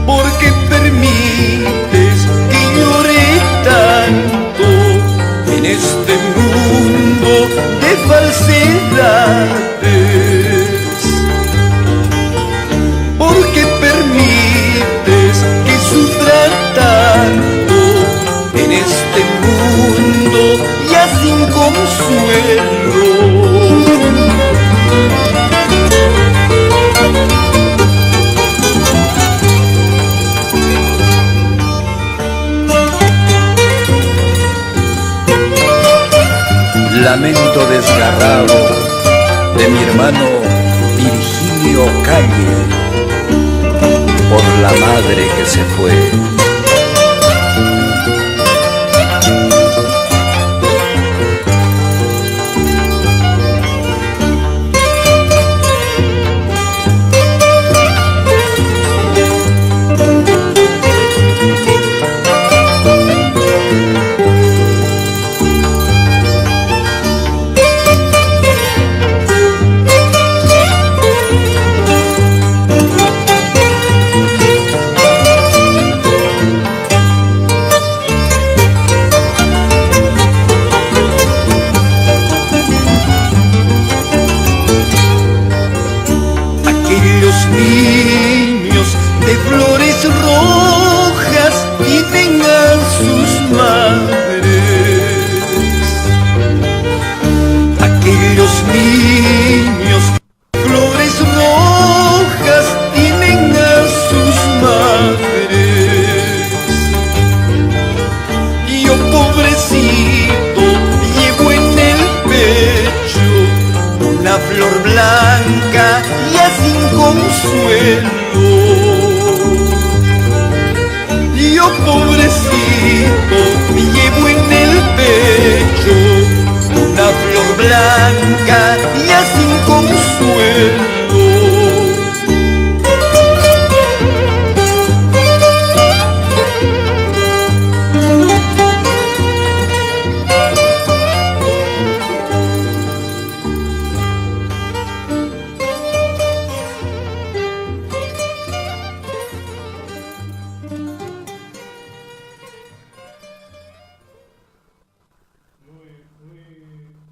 Porque permites que llore tanto en este mundo de falsedades. Porque permites que sufra tanto en este mundo ya sin consuelo. Lamento desgarrado de mi hermano Virgilio Calle por la madre que se fue.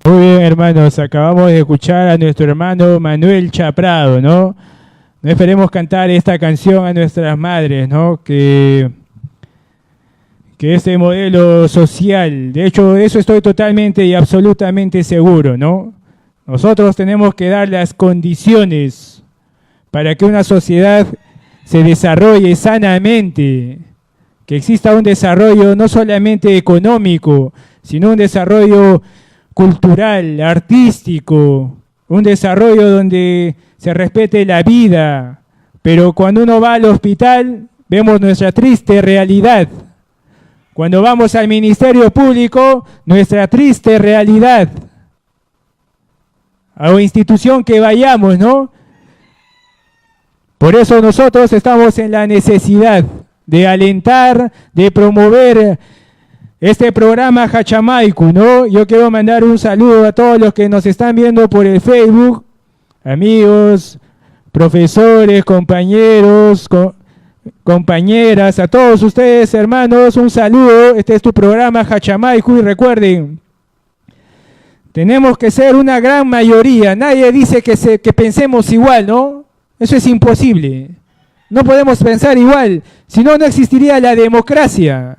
Muy bien, hermanos, acabamos de escuchar a nuestro hermano Manuel Chaprado, ¿no? No esperemos cantar esta canción a nuestras madres, ¿no? Que este modelo social, de hecho, de eso estoy totalmente y absolutamente seguro, ¿no? Nosotros tenemos que dar las condiciones para que una sociedad se desarrolle sanamente, que exista un desarrollo no solamente económico, sino un desarrollo cultural, artístico, un desarrollo donde se respete la vida. Pero cuando uno va al hospital, vemos nuestra triste realidad. Cuando vamos al Ministerio Público, nuestra triste realidad. A la institución que vayamos, ¿no? Por eso nosotros estamos en la necesidad de alentar, de promover este programa Hachamaicu, ¿no? Yo quiero mandar un saludo a todos los que nos están viendo por el Facebook, amigos, profesores, compañeros, compañeras, a todos ustedes, hermanos, un saludo. Este es tu programa Hachamaicu y recuerden, tenemos que ser una gran mayoría. Nadie dice que pensemos igual, ¿no? Eso es imposible. No podemos pensar igual, si no, no existiría la democracia.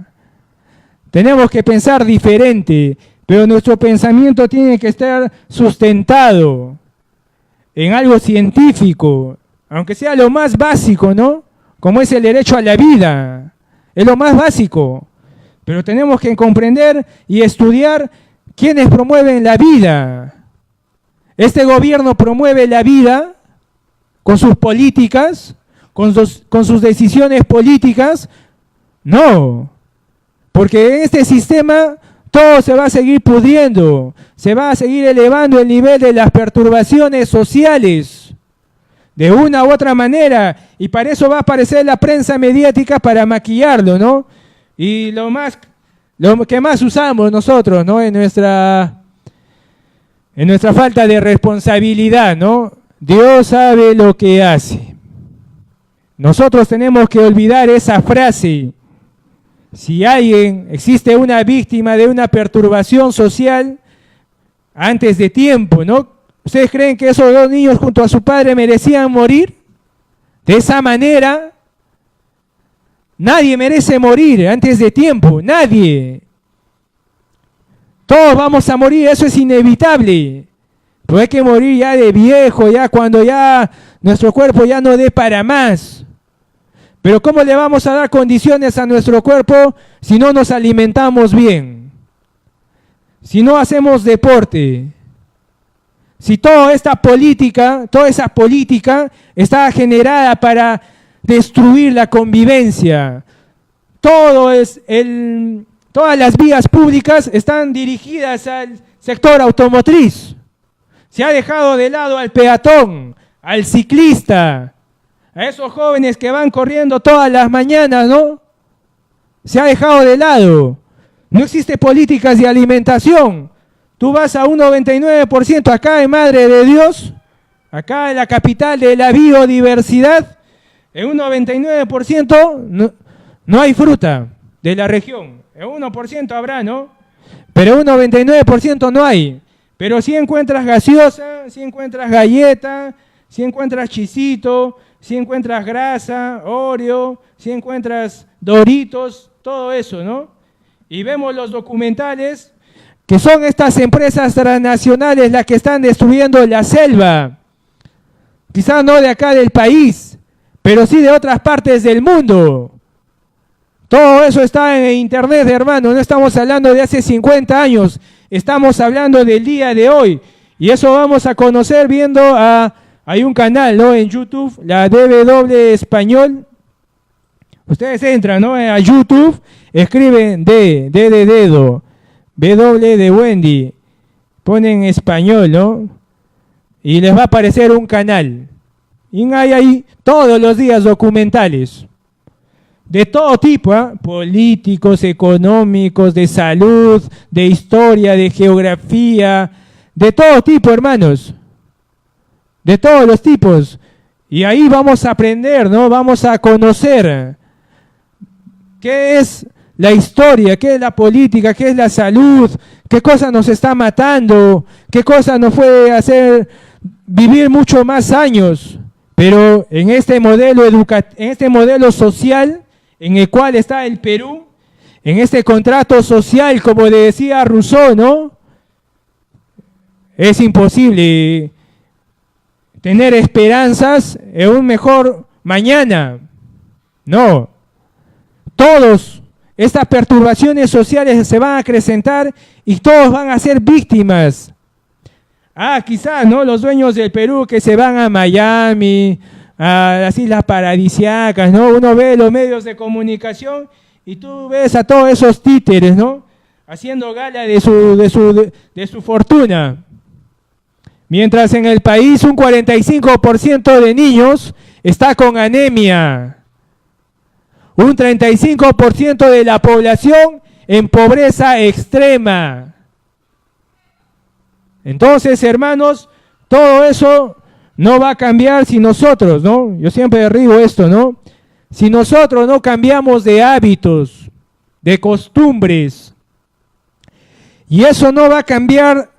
Tenemos que pensar diferente, pero nuestro pensamiento tiene que estar sustentado en algo científico, aunque sea lo más básico, ¿no? Como es el derecho a la vida, es lo más básico. Pero tenemos que comprender y estudiar quiénes promueven la vida. Este gobierno promueve la vida con sus políticas, con sus decisiones políticas. No, porque en este sistema todo se va a seguir pudriendo, se va a seguir elevando el nivel de las perturbaciones sociales, de una u otra manera, y para eso va a aparecer la prensa mediática para maquillarlo, ¿no? Y lo que más usamos nosotros, ¿no? En nuestra falta de responsabilidad, ¿no? Dios sabe lo que hace. Nosotros tenemos que olvidar esa frase. Si existe una víctima de una perturbación social antes de tiempo, ¿no? ¿Ustedes creen que esos dos niños junto a su padre merecían morir? De esa manera, nadie merece morir antes de tiempo, nadie. Todos vamos a morir, eso es inevitable. Pero hay que morir ya de viejo, ya cuando ya nuestro cuerpo ya no dé para más. Pero ¿cómo le vamos a dar condiciones a nuestro cuerpo si no nos alimentamos bien? Si no hacemos deporte. Si toda esa política está generada para destruir la convivencia. Todas las vías públicas están dirigidas al sector automotriz. Se ha dejado de lado al peatón, al ciclista, a esos jóvenes que van corriendo todas las mañanas, ¿no? Se ha dejado de lado. No existe políticas de alimentación. Tú vas a un 99% acá en Madre de Dios, acá en la capital de la biodiversidad, en un 99% no hay fruta de la región. En 1% habrá, ¿no? Pero un 99% no hay. Pero sí encuentras gaseosa, sí encuentras galleta, sí encuentras chisito, sí encuentras grasa, Oreo, sí encuentras Doritos, todo eso, ¿no? Y vemos los documentales que son estas empresas transnacionales las que están destruyendo la selva. Quizás no de acá del país, pero sí de otras partes del mundo. Todo eso está en internet, hermano, no estamos hablando de hace 50 años, estamos hablando del día de hoy. Y eso vamos a conocer viendo hay un canal, ¿no? En YouTube, la DW Español. Ustedes entran, ¿no? A YouTube, escriben D de dedo, W de Wendy, ponen español, ¿no? Y les va a aparecer un canal. Y hay ahí todos los días documentales. De todo tipo, ¿eh? Políticos, económicos, de salud, de historia, de geografía, de todo tipo, hermanos. De todos los tipos. Y ahí vamos a aprender, ¿no? Vamos a conocer qué es la historia, qué es la política, qué es la salud, qué cosa nos está matando, qué cosa nos puede hacer vivir mucho más años. Pero en este modelo social en el cual está el Perú, en este contrato social, como le decía Rousseau, ¿no? Es imposible tener esperanzas en un mejor mañana. No. Todos estas perturbaciones sociales se van a acrecentar y todos van a ser víctimas. Quizás, ¿no? Los dueños del Perú que se van a Miami, a las Islas Paradisíacas, ¿no? Uno ve los medios de comunicación y tú ves a todos esos títeres, ¿no? Haciendo gala de su fortuna. Mientras en el país un 45% de niños está con anemia. Un 35% de la población en pobreza extrema. Entonces, hermanos, todo eso no va a cambiar si nosotros, ¿no? Yo siempre digo esto, ¿no? Si nosotros no cambiamos de hábitos, de costumbres, y eso no va a cambiar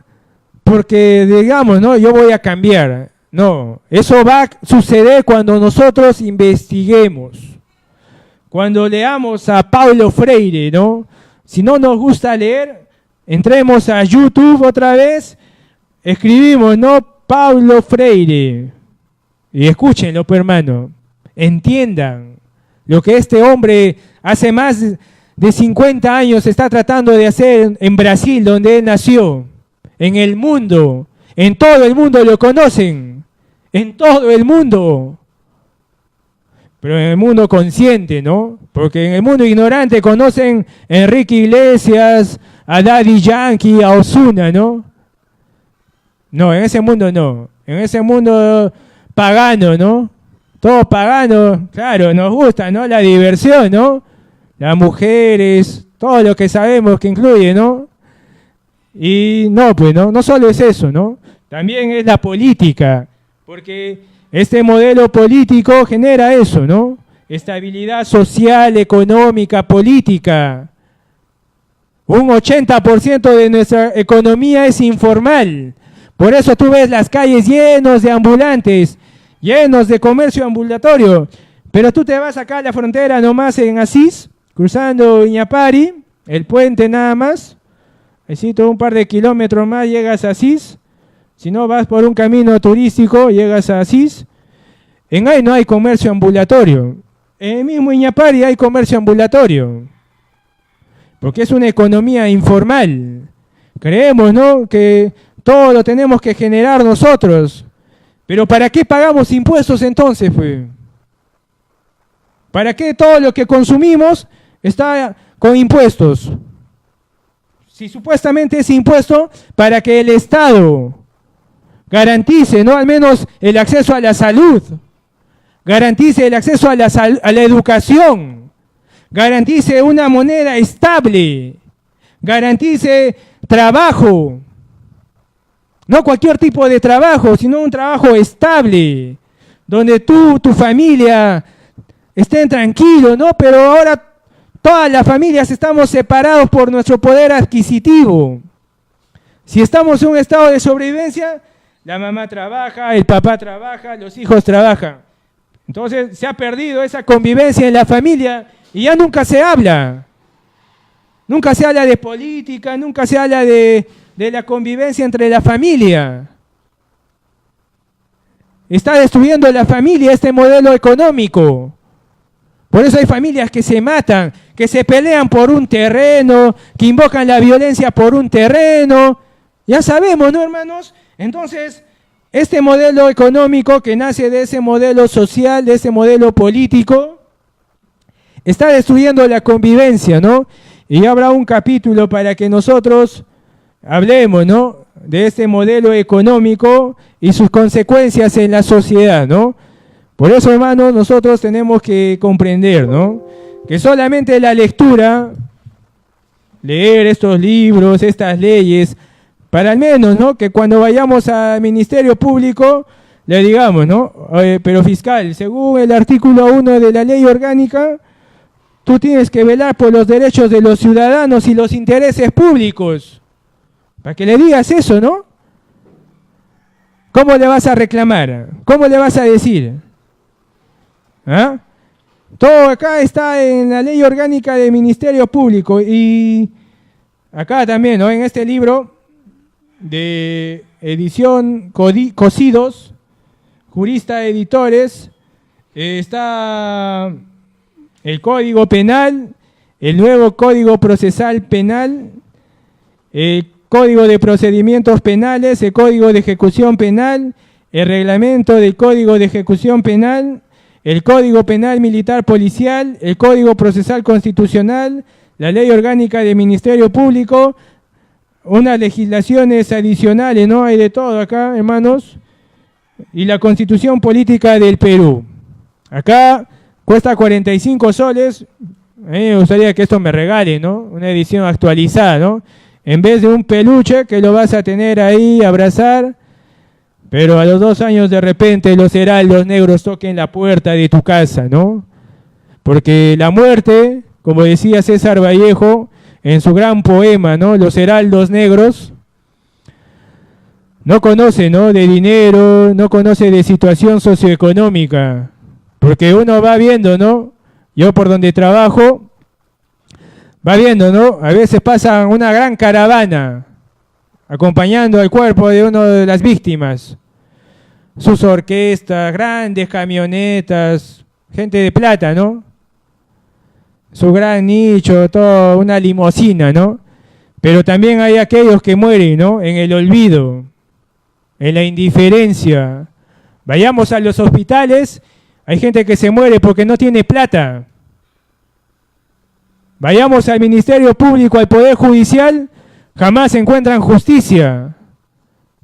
porque digamos, ¿no? Yo voy a cambiar. No, eso va a suceder cuando nosotros investiguemos. Cuando leamos a Paulo Freire, ¿no? Si no nos gusta leer, entremos a YouTube otra vez, escribimos, ¿no? Paulo Freire. Y escúchenlo, pues, hermano. Entiendan lo que este hombre hace más de 50 años está tratando de hacer en Brasil, donde él nació. En el mundo, en todo el mundo lo conocen. En todo el mundo. Pero en el mundo consciente, ¿no? Porque en el mundo ignorante conocen a Enrique Iglesias, a Daddy Yankee, a Ozuna, ¿no? No, en ese mundo no. En ese mundo pagano, ¿no? Todo pagano, claro, nos gusta, ¿no? La diversión, ¿no? Las mujeres, todo lo que sabemos que incluye, ¿no? Y no, pues, ¿no? No solo es eso, ¿no? También es la política, porque este modelo político genera eso, ¿no? Estabilidad social, económica, política. Un 80% de nuestra economía es informal. Por eso tú ves las calles llenos de ambulantes, llenos de comercio ambulatorio. Pero tú te vas acá a la frontera nomás en Asís, cruzando Iñapari, el puente nada más. Así todo un par de kilómetros más llegas a Asís. Si no vas por un camino turístico, llegas a Asís. En ahí no hay comercio ambulatorio. En el mismo Iñapari hay comercio ambulatorio. Porque es una economía informal. Creemos, ¿no?, que todo lo tenemos que generar nosotros. Pero ¿para qué pagamos impuestos entonces, pues? ¿Para qué todo lo que consumimos está con impuestos? Si supuestamente es impuesto para que el Estado garantice, ¿no?, al menos el acceso a la salud, garantice el acceso a la educación, garantice una moneda estable, garantice trabajo, no cualquier tipo de trabajo, sino un trabajo estable, donde tú, tu familia estén tranquilos, ¿no? Pero ahora todas las familias estamos separados por nuestro poder adquisitivo. Si estamos en un estado de sobrevivencia, la mamá trabaja, el papá trabaja, los hijos trabajan. Entonces se ha perdido esa convivencia en la familia y ya nunca se habla. Nunca se habla de política, nunca se habla de la convivencia entre la familia. Está destruyendo la familia este modelo económico. Por eso hay familias que se matan, que se pelean por un terreno, que invocan la violencia por un terreno. Ya sabemos, ¿no, hermanos? Entonces, este modelo económico que nace de ese modelo social, de ese modelo político, está destruyendo la convivencia, ¿no? Y habrá un capítulo para que nosotros hablemos, ¿no?, de este modelo económico y sus consecuencias en la sociedad, ¿no? Por eso, hermanos, nosotros tenemos que comprender, ¿no?, que solamente la lectura, leer estos libros, estas leyes, para al menos, ¿no?, que cuando vayamos al Ministerio Público le digamos, ¿no?, pero fiscal, según el artículo 1 de la Ley Orgánica, tú tienes que velar por los derechos de los ciudadanos y los intereses públicos. Para que le digas eso, ¿no? ¿Cómo le vas a reclamar? ¿Cómo le vas a decir? ¿Ah? Todo acá está en la ley orgánica del Ministerio Público y acá también, ¿no? En este libro de edición Cosidos, Jurista Editores, está el Código Penal, el nuevo Código Procesal Penal, el Código de Procedimientos Penales, el Código de Ejecución Penal, el Reglamento del Código de Ejecución Penal, el Código Penal Militar Policial, el Código Procesal Constitucional, la Ley Orgánica del Ministerio Público, unas legislaciones adicionales, ¿no? Hay de todo acá, hermanos, y la Constitución Política del Perú. Acá cuesta 45 soles, a mí me gustaría que esto me regale, ¿no? Una edición actualizada, ¿no? En vez de un peluche que lo vas a tener ahí, abrazar, pero a los 2 años de repente los heraldos negros toquen la puerta de tu casa, ¿no? Porque la muerte, como decía César Vallejo en su gran poema, ¿no? Los heraldos negros, no conoce, ¿no? De dinero, no conoce de situación socioeconómica, porque uno va viendo, ¿no? Yo por donde trabajo, va viendo, ¿no? A veces pasa una gran caravana acompañando al cuerpo de una de las víctimas. Sus orquestas, grandes camionetas, gente de plata, ¿no? Su gran nicho, todo, una limusina, ¿no? Pero también hay aquellos que mueren, ¿no? En el olvido, en la indiferencia. Vayamos a los hospitales, hay gente que se muere porque no tiene plata. Vayamos al Ministerio Público, al Poder Judicial, jamás encuentran justicia.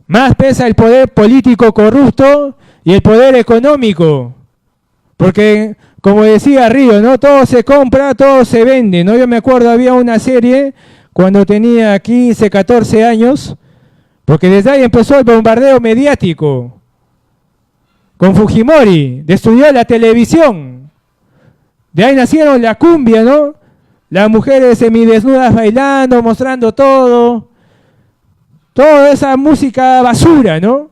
Más pesa el poder político corrupto y el poder económico. Porque, como decía Río, ¿no? Todo se compra, todo se vende, ¿no? Yo me acuerdo, había una serie cuando tenía 15, 14 años, porque desde ahí empezó el bombardeo mediático. Con Fujimori, destruyó la televisión. De ahí nacieron la cumbia, ¿no? Las mujeres semidesnudas bailando, mostrando todo. Toda esa música basura, ¿no?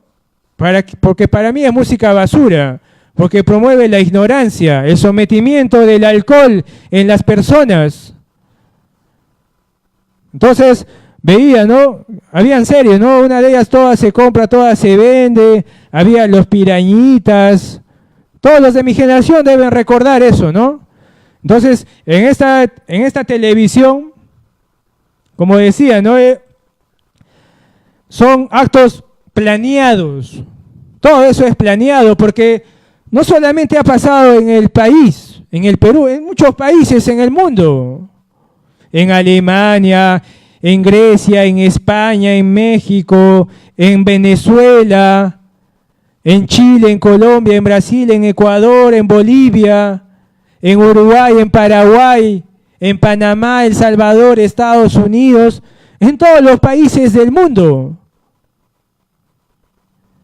Porque para mí es música basura, porque promueve la ignorancia, el sometimiento del alcohol en las personas. Entonces, veía, ¿no? Habían series, ¿no? Una de ellas todas se compra, todas se vende, había los pirañitas. Todos los de mi generación deben recordar eso, ¿no? Entonces, en esta televisión, como decía, ¿no? Son actos planeados. Todo eso es planeado porque no solamente ha pasado en el país, en el Perú, en muchos países en el mundo. En Alemania, en Grecia, en España, en México, en Venezuela, en Chile, en Colombia, en Brasil, en Ecuador, en Bolivia, en Uruguay, en Paraguay, en Panamá, El Salvador, Estados Unidos, en todos los países del mundo.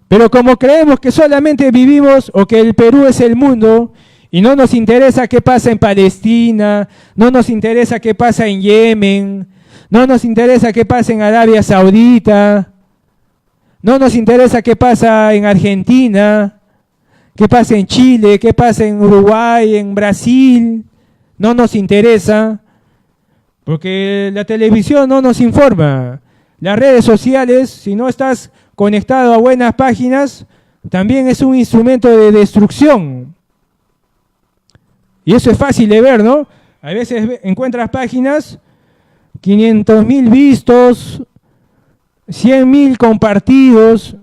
Pero como creemos que solamente vivimos o que el Perú es el mundo y no nos interesa qué pasa en Palestina, no nos interesa qué pasa en Yemen, no nos interesa qué pasa en Arabia Saudita, no nos interesa qué pasa en Argentina, qué pasa en Chile, qué pasa en Uruguay, en Brasil, no nos interesa, porque la televisión no nos informa. Las redes sociales, si no estás conectado a buenas páginas, también es un instrumento de destrucción. Y eso es fácil de ver, ¿no? A veces encuentras páginas, 500.000 vistos, 100.000 compartidos,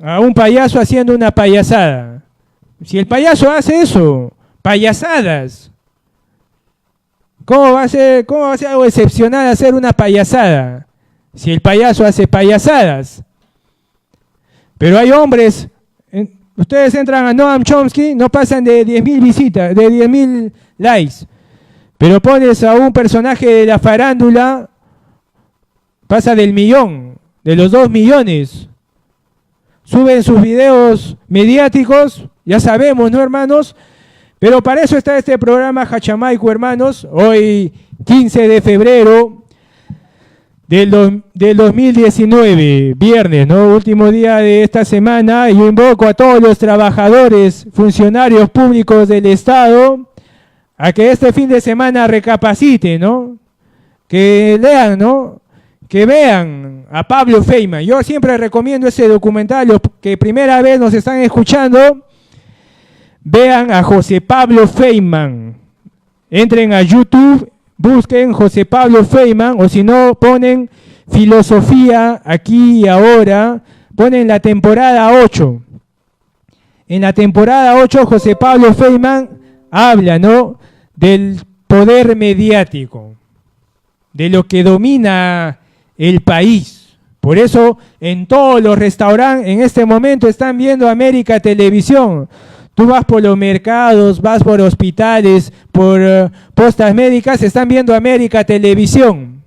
a un payaso haciendo una payasada. Si el payaso hace eso, payasadas, ¿cómo va a ser algo excepcional hacer una payasada? Si el payaso hace payasadas. Pero hay hombres, ustedes entran a Noam Chomsky, no pasan de 10.000 visitas, de 10.000 likes. Pero pones a un personaje de la farándula, pasa del 1.000.000, de los 2 millones. Suben sus videos mediáticos, ya sabemos, ¿no, hermanos? Pero para eso está este programa Hachamaico, hermanos, hoy 15 de febrero del 2019, viernes, ¿no? Último día de esta semana, y yo invoco a todos los trabajadores, funcionarios públicos del Estado, a que este fin de semana recapaciten, ¿no? Que lean, ¿no? Que vean a Pablo Feynman. Yo siempre recomiendo ese documental, los que primera vez nos están escuchando, vean a José Pablo Feynman. Entren a YouTube, busquen José Pablo Feynman, o si no, ponen filosofía aquí y ahora, ponen la temporada 8. En la temporada 8, José Pablo Feynman habla, ¿no?, del poder mediático, de lo que domina el país. Por eso en todos los restaurantes en este momento están viendo América Televisión. Tú vas por los mercados, vas por hospitales, por postas médicas, están viendo América Televisión.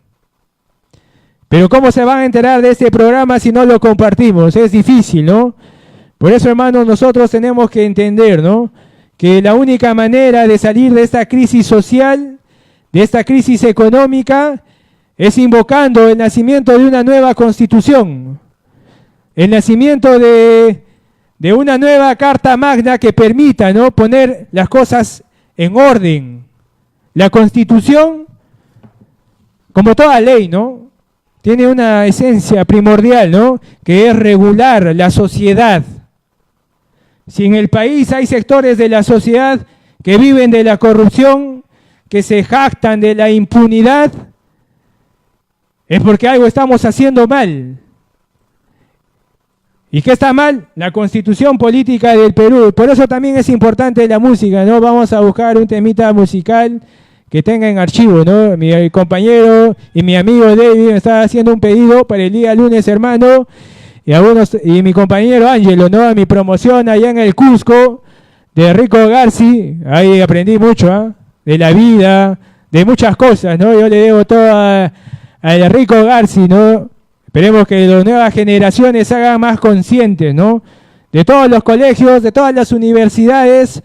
Pero ¿cómo se van a enterar de este programa si no lo compartimos? Es difícil, ¿no? Por eso, hermanos, nosotros tenemos que entender, ¿no?, que la única manera de salir de esta crisis social, de esta crisis económica, es invocando el nacimiento de una nueva constitución, el nacimiento de una nueva carta magna que permita, ¿no?, poner las cosas en orden. La Constitución, como toda ley, ¿no?, tiene una esencia primordial, ¿no?, que es regular la sociedad. Si en el país hay sectores de la sociedad que viven de la corrupción, que se jactan de la impunidad, es porque algo estamos haciendo mal. ¿Y qué está mal? La Constitución política del Perú. Por eso también es importante la música, ¿no? Vamos a buscar un temita musical que tenga en archivo, ¿no? Mi compañero y mi amigo David me está haciendo un pedido para el día lunes, hermano, y mi compañero Ángelo, ¿no?, a mi promoción allá en el Cusco, de Rico Garci. Ahí aprendí mucho, ¿eh?, de la vida, de muchas cosas, ¿no? Yo le debo todo a Rico Garci, ¿no? Esperemos que las nuevas generaciones se hagan más conscientes, ¿no?, de todos los colegios, de todas las universidades,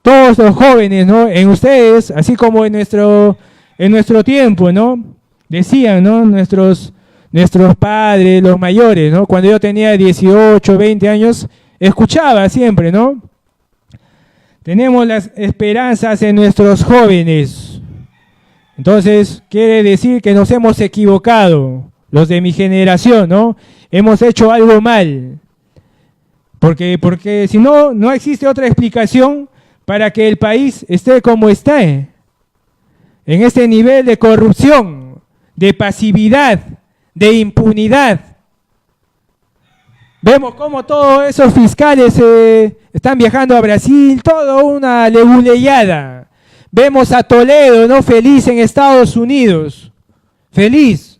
todos los jóvenes, ¿no?, en ustedes, así como en nuestro tiempo, ¿no? Decían, ¿no?, nuestros padres, los mayores, ¿no?, cuando yo tenía 18, 20 años, escuchaba siempre, ¿no? Tenemos las esperanzas en nuestros jóvenes. Entonces, quiere decir que nos hemos equivocado, los de mi generación, ¿no? Hemos hecho algo mal. Porque si no, no existe otra explicación para que el país esté como está, en este nivel de corrupción, de pasividad, de impunidad. Vemos cómo todos esos fiscales están viajando a Brasil, todo una leguleyada. Vemos a Toledo, ¿no?, feliz en Estados Unidos, feliz.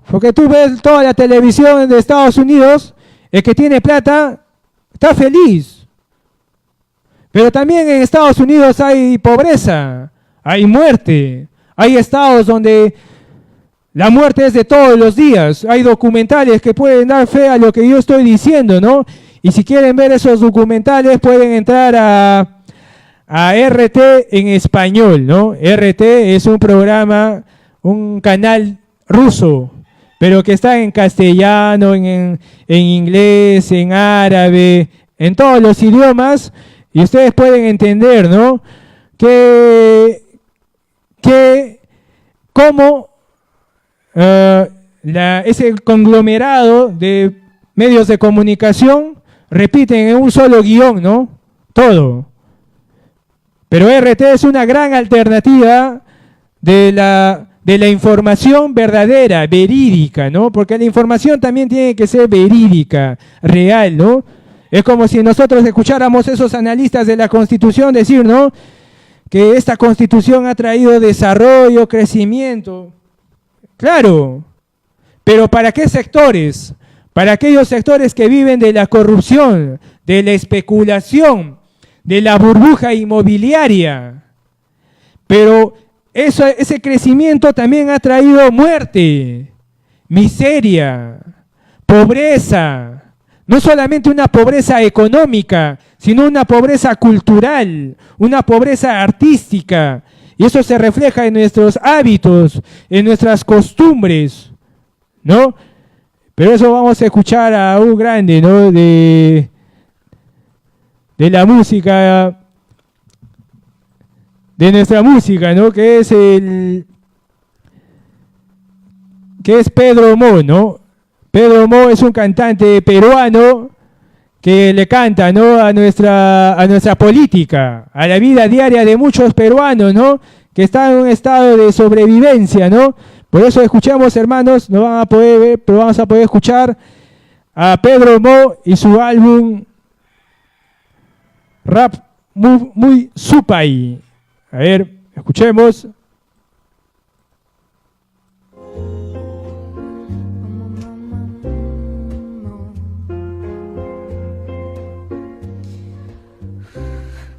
Porque tú ves toda la televisión de Estados Unidos, el que tiene plata está feliz. Pero también en Estados Unidos hay pobreza, hay muerte, hay estados donde la muerte es de todos los días. Hay documentales que pueden dar fe a lo que yo estoy diciendo, ¿no? Y si quieren ver esos documentales pueden entrar a RT en español, ¿no? RT es un programa, un canal ruso, pero que está en castellano, en inglés, en árabe, en todos los idiomas, y ustedes pueden entender, ¿no?, cómo ese conglomerado de medios de comunicación repiten en un solo guión, ¿no?, todo. Pero RT es una gran alternativa de la información verdadera, verídica, ¿no? Porque la información también tiene que ser verídica, real, ¿no? Es como si nosotros escucháramos esos analistas de la Constitución decir, ¿no?, que esta Constitución ha traído desarrollo, crecimiento. Claro, pero ¿para qué sectores? Para aquellos sectores que viven de la corrupción, de la especulación, de la burbuja inmobiliaria. Pero ese crecimiento también ha traído muerte, miseria, pobreza, No solamente una pobreza económica, sino una pobreza cultural, una pobreza artística. Y eso se refleja en nuestros hábitos, en nuestras costumbres, ¿no? Pero eso vamos a escuchar a un grande, ¿no? De la música, de nuestra música, ¿no? Que es Pedro Mo, ¿no? Pedro Mo es un cantante peruano que le canta, ¿no? a nuestra política, a la vida diaria de muchos peruanos, ¿no? Que están en un estado de sobrevivencia, ¿no? Por eso escuchamos, hermanos, no van a poder ver, pero vamos a poder escuchar a Pedro Mo y su álbum Rap Muy Supay. A ver, escuchemos.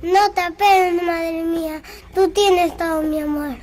No te apenes, madre mía, tú tienes todo mi amor.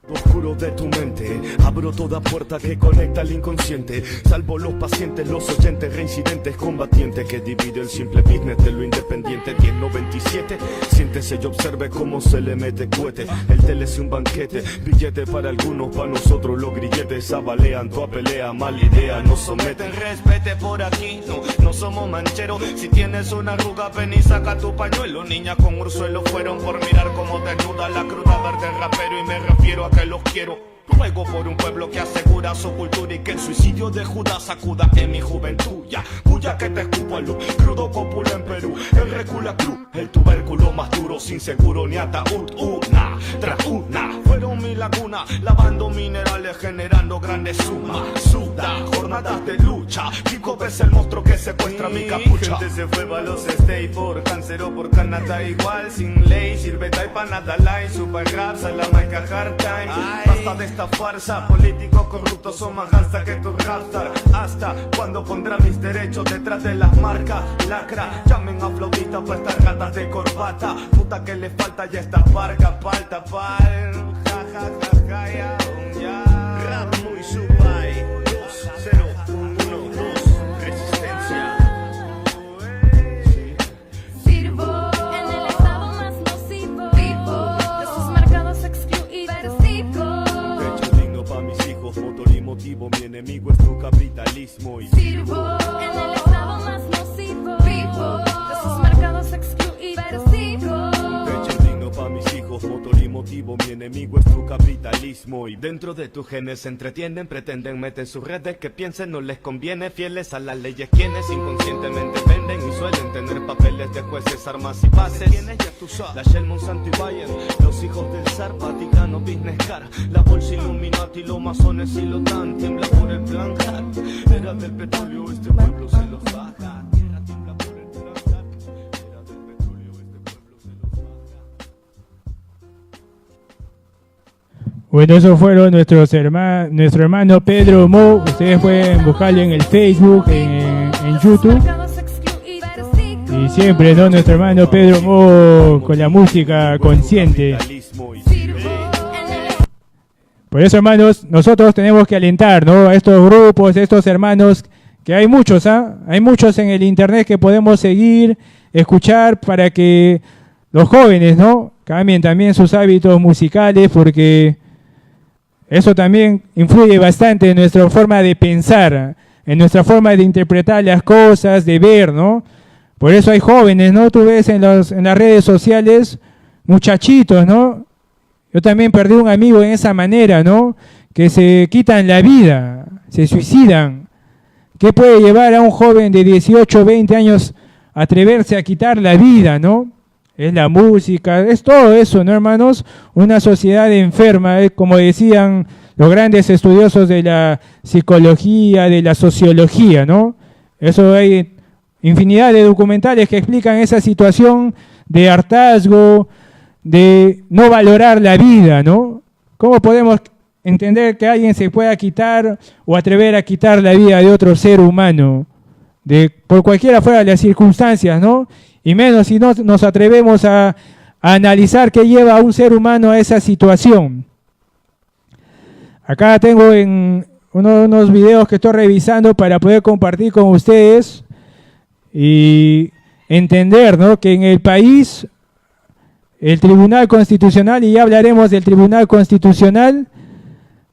Oscuro de tu mente, abro toda puerta que conecta al inconsciente. Salvo los pacientes, los oyentes, reincidentes, combatientes que divide el simple business de lo independiente. 1097, siéntese y observe cómo se le mete cohete. El tele es un banquete, billete para algunos, para nosotros los grilletes abalean. Toda pelea, mala idea, nos someten. Respete por aquí, no somos mancheros. Si tienes una arruga, ven y saca tu pañuelo. Niñas con ursuelo fueron por mirar cómo desnuda la cruda verde rapero. Y me refiero a que los quiero. Ruego por un pueblo que asegura su cultura y que el suicidio de Judas sacuda en mi juventud. Ya, puya que te escupo a luz, crudo cópula en Perú. El recula cruz, el tubérculo más duro, sin seguro ni ataúd. Una tras una, fueron mi laguna, lavando minerales, generando grandes sumas. Suda, jornadas de lucha, Kiko ves el monstruo que secuestra mi capucha. Gente se fue pa' los stay por cáncer o por Canadá igual, sin ley, sirve taipa nada light, super rap, Salamanca hard time. Basta de esta farsa, políticos corruptos son más gangsta que tu rapstar. Hasta cuando pondrá mis derechos detrás de las marcas. Lacra, llamen a flautistas pa' estas gatas de corbata. Puta que le falta ya esta barca, palta, pal. Ja, ja, ja, ja, ya, ya. Rap muy supay, 2-0-1-2, resistencia. Sirvo en el estado más nocivo, vivo de sus mercados exclusivos. Pa' mis hijos, motor y motivo, mi enemigo es tu capitalismo. Y sirvo en el estado más nocivo, vivo de sus mercados exclusivos. Techo digno pa' mis hijos, motor y motivo, mi enemigo es tu capitalismo. Y dentro de tus genes se entretienen, pretenden meter sus redes que piensen no les conviene. Fieles a las leyes quienes inconscientemente venden y suelen tener papeles de jueces, armas y pases. La Shell, Monsanto y Bayer, los hijos del zar, Vaticano, Business Car, la bolsa Illuminati, los masones y lo tan tiembla por el plan Hart. Era del petróleo, este pueblo se los baja. Tierra tiembla por el plan Hart. Era del petróleo, este pueblo se los baja. Bueno, esos fueron nuestro hermano Pedro Mo. Ustedes pueden buscarlo en el Facebook, en YouTube. Y siempre, ¿no? Nuestro hermano Pedro Mo con la música consciente. Por eso, hermanos, nosotros tenemos que alentar, ¿no? A estos grupos, a estos hermanos, que hay muchos, ¿ah? Hay muchos en el internet que podemos seguir, escuchar, para que los jóvenes, ¿no? Cambien también sus hábitos musicales, porque eso también influye bastante en nuestra forma de pensar, en nuestra forma de interpretar las cosas, de ver, ¿no? Por eso hay jóvenes, ¿no? Tú ves en las redes sociales muchachitos, ¿no? Yo también perdí un amigo en esa manera, ¿no? Que se quitan la vida, se suicidan. ¿Qué puede llevar a un joven de 18, 20 años a atreverse a quitar la vida, ¿no? Es la música, es todo eso, ¿no, hermanos? Una sociedad enferma, como decían los grandes estudiosos de la psicología, de la sociología, ¿no? Eso hay infinidad de documentales que explican esa situación de hartazgo, de no valorar la vida, ¿no? ¿Cómo podemos entender que alguien se pueda quitar o atrever a quitar la vida de otro ser humano, por cualquiera fuera las circunstancias, ¿no? Y menos si no nos atrevemos a analizar qué lleva a un ser humano a esa situación. Acá tengo unos videos que estoy revisando para poder compartir con ustedes y entender, ¿no?, que en el país el Tribunal Constitucional, y ya hablaremos del Tribunal Constitucional,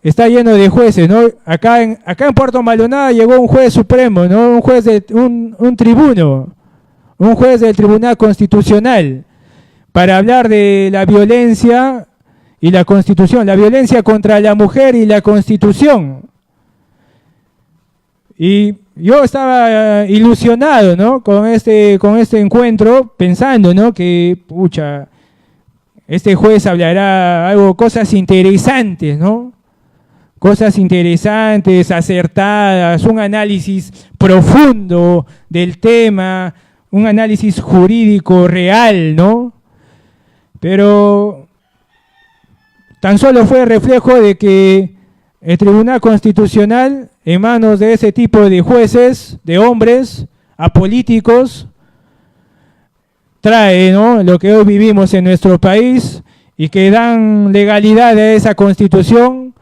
está lleno de jueces, ¿no? Acá en Puerto Maldonado llegó un juez supremo, ¿no? Un juez un tribuno, un juez del Tribunal Constitucional, para hablar de la violencia y la Constitución, la violencia contra la mujer y la Constitución. Y yo estaba ilusionado, ¿no?, con este encuentro, pensando, ¿no?, que, pucha, este juez hablará cosas interesantes, ¿no? Cosas interesantes, acertadas, un análisis profundo del tema, un análisis jurídico real, ¿no? Pero tan solo fue reflejo de que el Tribunal Constitucional, en manos de ese tipo de jueces, de hombres apolíticos, trae, ¿no?, lo que hoy vivimos en nuestro país y que dan legalidad a esa Constitución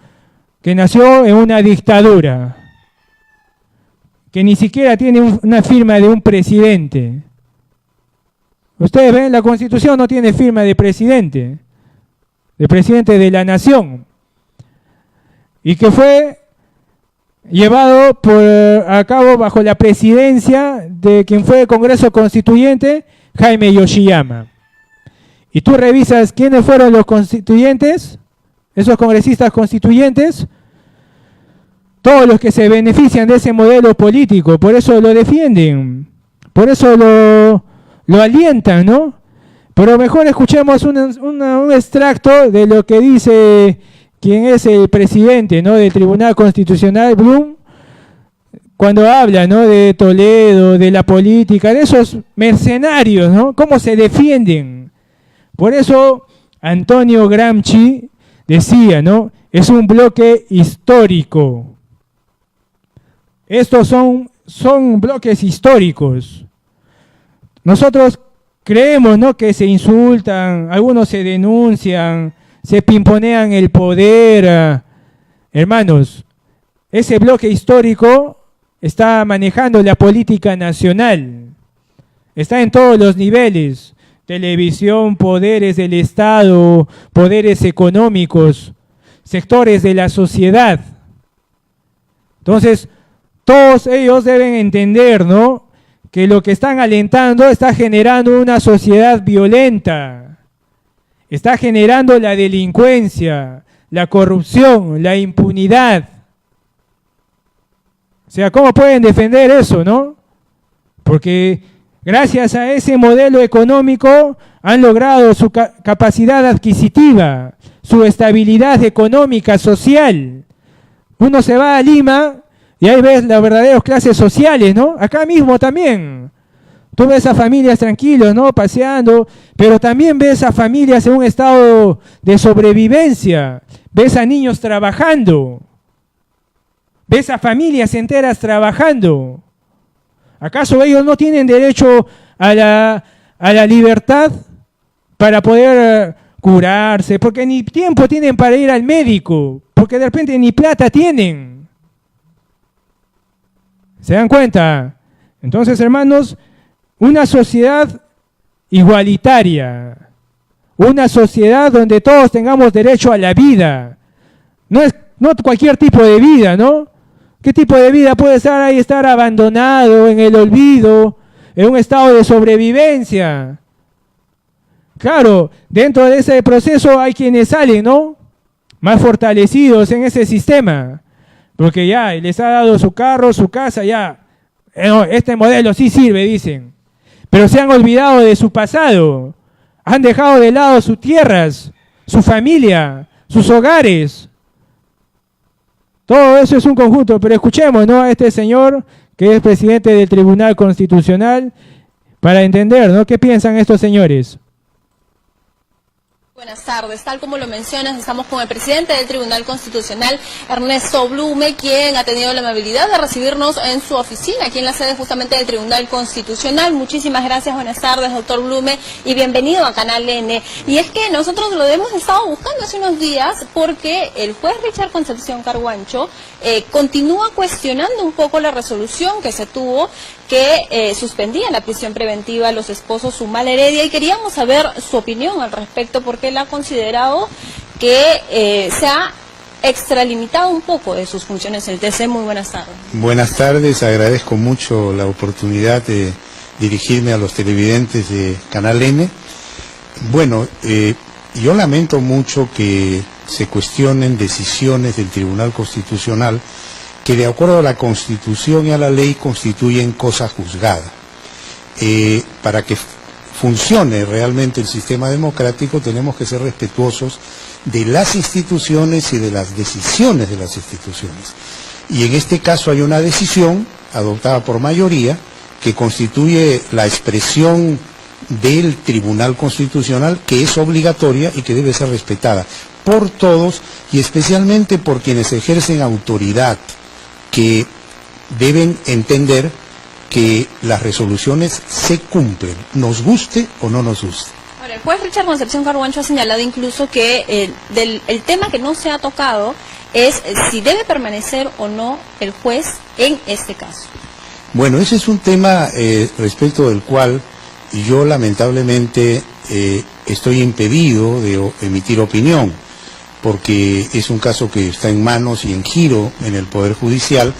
que nació en una dictadura, que ni siquiera tiene una firma de un presidente. Ustedes ven, la Constitución no tiene firma de presidente de la nación, y que fue llevado a cabo bajo la presidencia de quien fue el Congreso Constituyente, Jaime Yoshiyama. Y tú revisas quiénes fueron los constituyentes, esos congresistas constituyentes, todos los que se benefician de ese modelo político, por eso lo defienden, por eso lo alientan, ¿no? Pero mejor escuchemos un extracto de lo que dice quien es el presidente, ¿no?, del Tribunal Constitucional, Blum, cuando habla, ¿no?, de Toledo, de la política, de esos mercenarios, ¿no?, cómo se defienden. Por eso Antonio Gramsci decía, ¿no?, es un bloque histórico. Estos son bloques históricos. Nosotros creemos, ¿no?, que se insultan, algunos se denuncian, se pimponean el poder. Hermanos, ese bloque histórico está manejando la política nacional. Está en todos los niveles: televisión, poderes del Estado, poderes económicos, sectores de la sociedad. Entonces, todos ellos deben entender, ¿no?, que lo que están alentando está generando una sociedad violenta, está generando la delincuencia, la corrupción, la impunidad. O sea, ¿cómo pueden defender eso, no? Porque gracias a ese modelo económico han logrado su capacidad adquisitiva, su estabilidad económica, social. Uno se va a Lima y ahí ves las verdaderas clases sociales, ¿no? Acá mismo también. Tú ves a familias tranquilos, ¿no?, paseando, pero también ves a familias en un estado de sobrevivencia. Ves a niños trabajando. Ves a familias enteras trabajando. ¿Acaso ellos no tienen derecho a la libertad para poder curarse? Porque ni tiempo tienen para ir al médico, porque de repente ni plata tienen. ¿Se dan cuenta? Entonces, hermanos, una sociedad igualitaria, una sociedad donde todos tengamos derecho a la vida, no cualquier tipo de vida, ¿no? ¿Qué tipo de vida puede estar abandonado, en el olvido, en un estado de sobrevivencia? Claro, dentro de ese proceso hay quienes salen, ¿no?, más fortalecidos en ese sistema, porque ya les ha dado su carro, su casa, ya, este modelo sí sirve, dicen, pero se han olvidado de su pasado, han dejado de lado sus tierras, su familia, sus hogares. Todo eso es un conjunto, pero escuchemos, ¿no?, a este señor que es presidente del Tribunal Constitucional para entender, ¿no?, qué piensan estos señores. Buenas tardes, tal como lo mencionas, estamos con el presidente del Tribunal Constitucional, Ernesto Blume, quien ha tenido la amabilidad de recibirnos en su oficina, aquí en la sede justamente del Tribunal Constitucional. Muchísimas gracias, buenas tardes, doctor Blume, y bienvenido a Canal N. Y es que nosotros lo hemos estado buscando hace unos días porque el juez Richard Concepción Carhuancho continúa cuestionando un poco la resolución que se tuvo que suspendía la prisión preventiva a los esposos Humala Heredia, y queríamos saber su opinión al respecto porque él ha considerado que se ha extralimitado un poco de sus funciones el TC. Muy buenas tardes. Buenas tardes, agradezco mucho la oportunidad de dirigirme a los televidentes de Canal N. Bueno, yo lamento mucho que se cuestionen decisiones del Tribunal Constitucional que de acuerdo a la Constitución y a la ley constituyen cosa juzgada. Para que funcione realmente el sistema democrático tenemos que ser respetuosos de las instituciones y de las decisiones de las instituciones. Y en este caso hay una decisión adoptada por mayoría que constituye la expresión del Tribunal Constitucional, que es obligatoria y que debe ser respetada por todos y especialmente por quienes ejercen autoridad, que deben entender que las resoluciones se cumplen, nos guste o no nos guste. Ahora, el juez Richard Concepción Carhuancho ha señalado incluso que el tema que no se ha tocado es si debe permanecer o no el juez en este caso. Bueno, ese es un tema respecto del cual yo lamentablemente estoy impedido de emitir opinión, porque es un caso que está en manos y en giro en el Poder Judicial,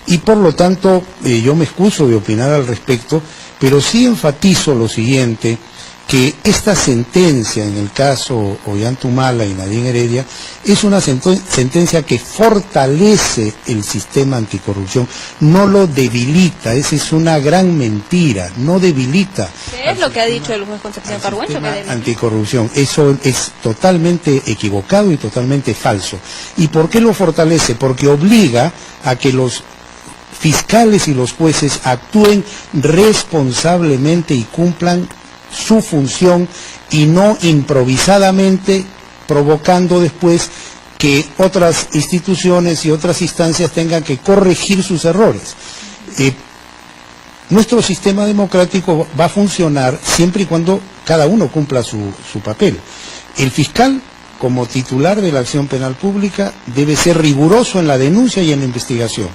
y por lo tanto yo me excuso de opinar al respecto, pero sí enfatizo lo siguiente, que esta sentencia en el caso Ollantumala y Nadine Heredia es una sentencia que fortalece el sistema anticorrupción, no lo debilita. Esa es una gran mentira, no debilita. ¿Qué es lo que ha dicho el juez Concepción Carhuancho? Anticorrupción, eso es totalmente equivocado y totalmente falso. ¿Y por qué lo fortalece? Porque obliga a que los fiscales y los jueces actúen responsablemente y cumplan su función y no improvisadamente, provocando después que otras instituciones y otras instancias tengan que corregir sus errores. Nuestro sistema democrático va a funcionar siempre y cuando cada uno cumpla su papel. El fiscal, como titular de la acción penal pública, debe ser riguroso en la denuncia y en la investigación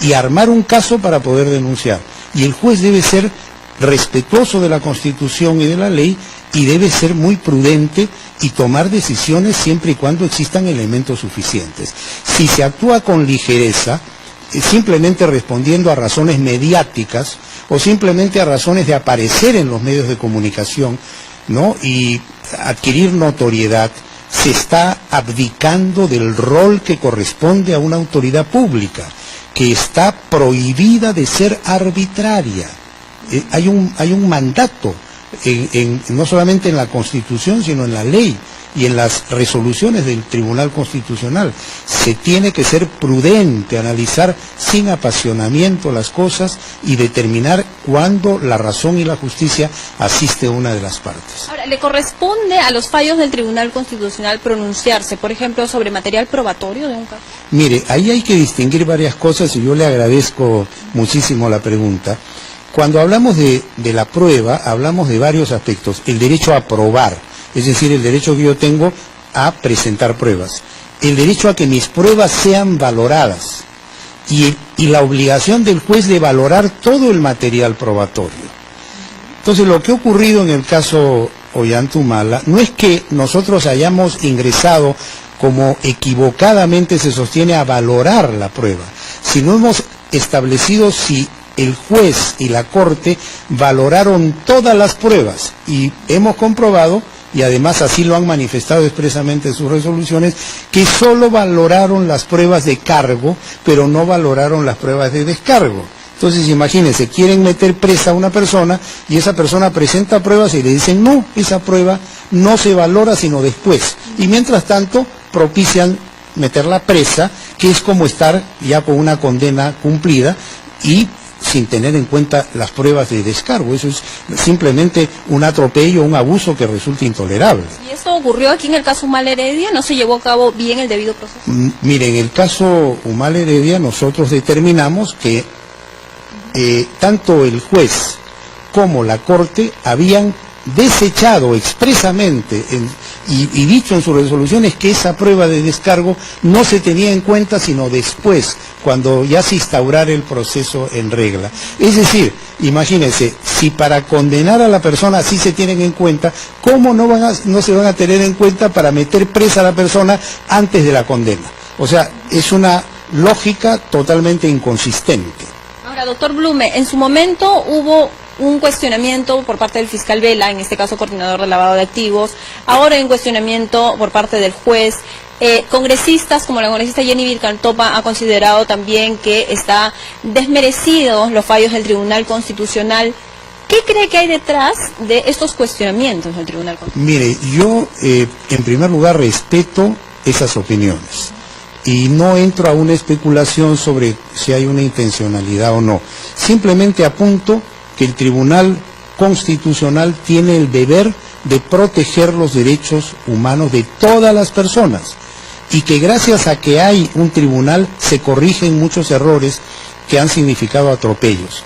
y armar un caso para poder denunciar. Y el juez debe ser respetuoso de la Constitución y de la ley y debe ser muy prudente y tomar decisiones siempre y cuando existan elementos suficientes. Si se actúa con ligereza, simplemente respondiendo a razones mediáticas o simplemente a razones de aparecer en los medios de comunicación, ¿no?, y adquirir notoriedad, se está abdicando del rol que corresponde a una autoridad pública, que está prohibida de ser arbitraria. Hay un mandato, no solamente en la Constitución, sino en la ley y en las resoluciones del Tribunal Constitucional. Se tiene que ser prudente, analizar sin apasionamiento las cosas y determinar cuándo la razón y la justicia asiste a una de las partes. Ahora, ¿le corresponde a los fallos del Tribunal Constitucional pronunciarse, por ejemplo, sobre material probatorio de un caso? Mire, ahí hay que distinguir varias cosas y yo le agradezco muchísimo la pregunta. Cuando hablamos de la prueba, hablamos de varios aspectos. El derecho a probar, es decir, el derecho que yo tengo a presentar pruebas. El derecho a que mis pruebas sean valoradas. Y la obligación del juez de valorar todo el material probatorio. Entonces, lo que ha ocurrido en el caso Ollantumala no es que nosotros hayamos ingresado, como equivocadamente se sostiene, a valorar la prueba, sino hemos establecido si el juez y la Corte valoraron todas las pruebas y hemos comprobado, y además así lo han manifestado expresamente en sus resoluciones, que solo valoraron las pruebas de cargo, pero no valoraron las pruebas de descargo. Entonces, imagínense, quieren meter presa a una persona y esa persona presenta pruebas y le dicen, no, esa prueba no se valora sino después. Y mientras tanto, propician meterla presa, que es como estar ya con una condena cumplida y sin tener en cuenta las pruebas de descargo. Eso es simplemente un atropello, un abuso que resulta intolerable. Y es Esto ocurrió aquí en el caso Humala Heredia, no se llevó a cabo bien el debido proceso. Mire, en el caso Humala Heredia nosotros determinamos que tanto el juez como la Corte habían desechado expresamente y dicho en sus resoluciones que esa prueba de descargo no se tenía en cuenta sino después, cuando ya se instaurara el proceso en regla. Es decir, imagínense, si para condenar a la persona sí se tienen en cuenta, ¿cómo no se van a tener en cuenta para meter presa a la persona antes de la condena? O sea, es una lógica totalmente inconsistente. Ahora, doctor Blume, en su momento hubo un cuestionamiento por parte del fiscal Vela, en este caso coordinador de lavado de activos, ahora hay un cuestionamiento por parte del juez. Congresistas como la congresista Jenny Vilcaltopa ha considerado también que está desmerecidos los fallos del Tribunal Constitucional. ¿Qué cree que hay detrás de estos cuestionamientos del Tribunal Constitucional? Mire, yo en primer lugar respeto esas opiniones y no entro a una especulación sobre si hay una intencionalidad o no. Simplemente apunto que el Tribunal Constitucional tiene el deber de proteger los derechos humanos de todas las personas y que gracias a que hay un tribunal se corrigen muchos errores que han significado atropellos.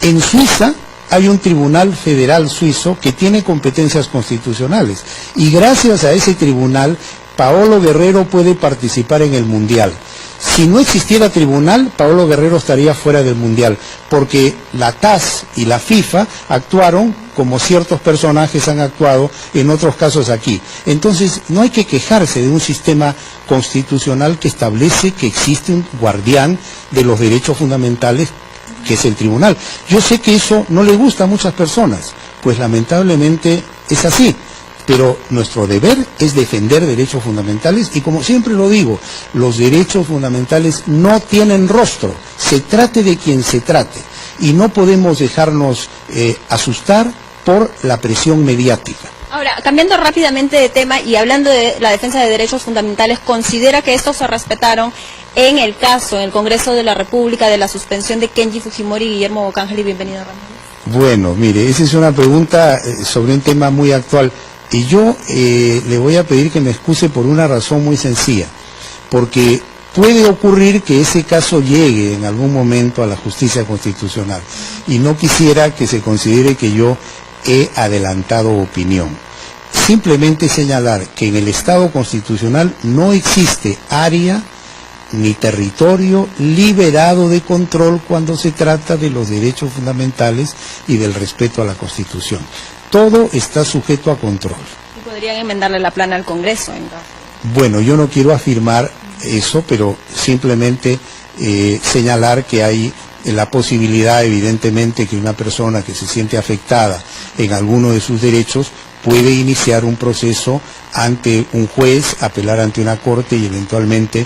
En Suiza hay un tribunal federal suizo que tiene competencias constitucionales y gracias a ese tribunal Paolo Guerrero puede participar en el Mundial. Si no existiera tribunal, Paolo Guerrero estaría fuera del Mundial, porque la TAS y la FIFA actuaron como ciertos personajes han actuado en otros casos aquí. Entonces, no hay que quejarse de un sistema constitucional que establece que existe un guardián de los derechos fundamentales, que es el tribunal. Yo sé que eso no le gusta a muchas personas, pues lamentablemente es así. Pero nuestro deber es defender derechos fundamentales y como siempre lo digo, los derechos fundamentales no tienen rostro, se trate de quien se trate y no podemos dejarnos asustar por la presión mediática. Ahora, cambiando rápidamente de tema y hablando de la defensa de derechos fundamentales, ¿considera que estos se respetaron en el caso, en el Congreso de la República, de la suspensión de Kenji Fujimori y Guillermo Bocángel? Y bienvenido, Ramírez. Bueno, mire, esa es una pregunta sobre un tema muy actual. Y yo le voy a pedir que me excuse por una razón muy sencilla, porque puede ocurrir que ese caso llegue en algún momento a la justicia constitucional y no quisiera que se considere que yo he adelantado opinión. Simplemente señalar que en el Estado constitucional no existe área ni territorio liberado de control cuando se trata de los derechos fundamentales y del respeto a la Constitución. Todo está sujeto a control. ¿Y podrían enmendarle la plana al Congreso? Bueno, yo no quiero afirmar eso, pero simplemente señalar que hay la posibilidad, evidentemente, que una persona que se siente afectada en alguno de sus derechos puede iniciar un proceso ante un juez, apelar ante una corte y eventualmente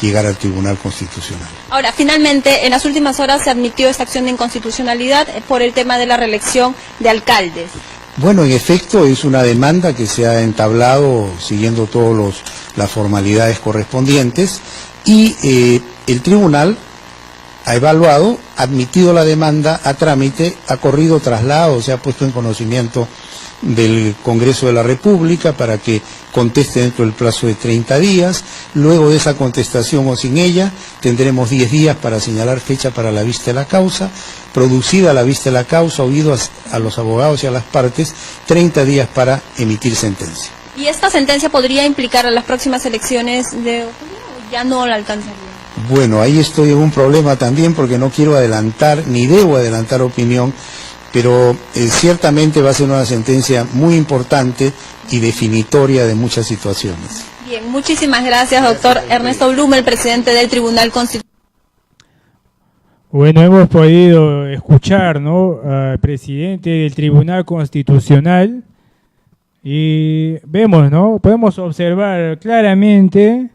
llegar al Tribunal Constitucional. Ahora, finalmente, en las últimas horas se admitió esta acción de inconstitucionalidad por el tema de la reelección de alcaldes. Bueno, en efecto, es una demanda que se ha entablado siguiendo todas las formalidades correspondientes y el tribunal ha evaluado, ha admitido la demanda a trámite, ha corrido traslado, se ha puesto en conocimiento del Congreso de la República para que conteste dentro del plazo de 30 días. Luego de esa contestación o sin ella, tendremos 10 días para señalar fecha para la vista de la causa. Producida la vista de la causa, oído a los abogados y a las partes, 30 días para emitir sentencia. ¿Y esta sentencia podría implicar a las próximas elecciones de octubre o ya no la alcanzaría? Bueno, ahí estoy en un problema también porque no quiero adelantar, ni debo adelantar opinión, pero ciertamente va a ser una sentencia muy importante y definitoria de muchas situaciones. Bien, muchísimas gracias, doctor Ernesto Blume, el presidente del Tribunal Constitucional. Bueno, hemos podido escuchar, ¿no?, al presidente del Tribunal Constitucional y vemos, ¿no?, podemos observar claramente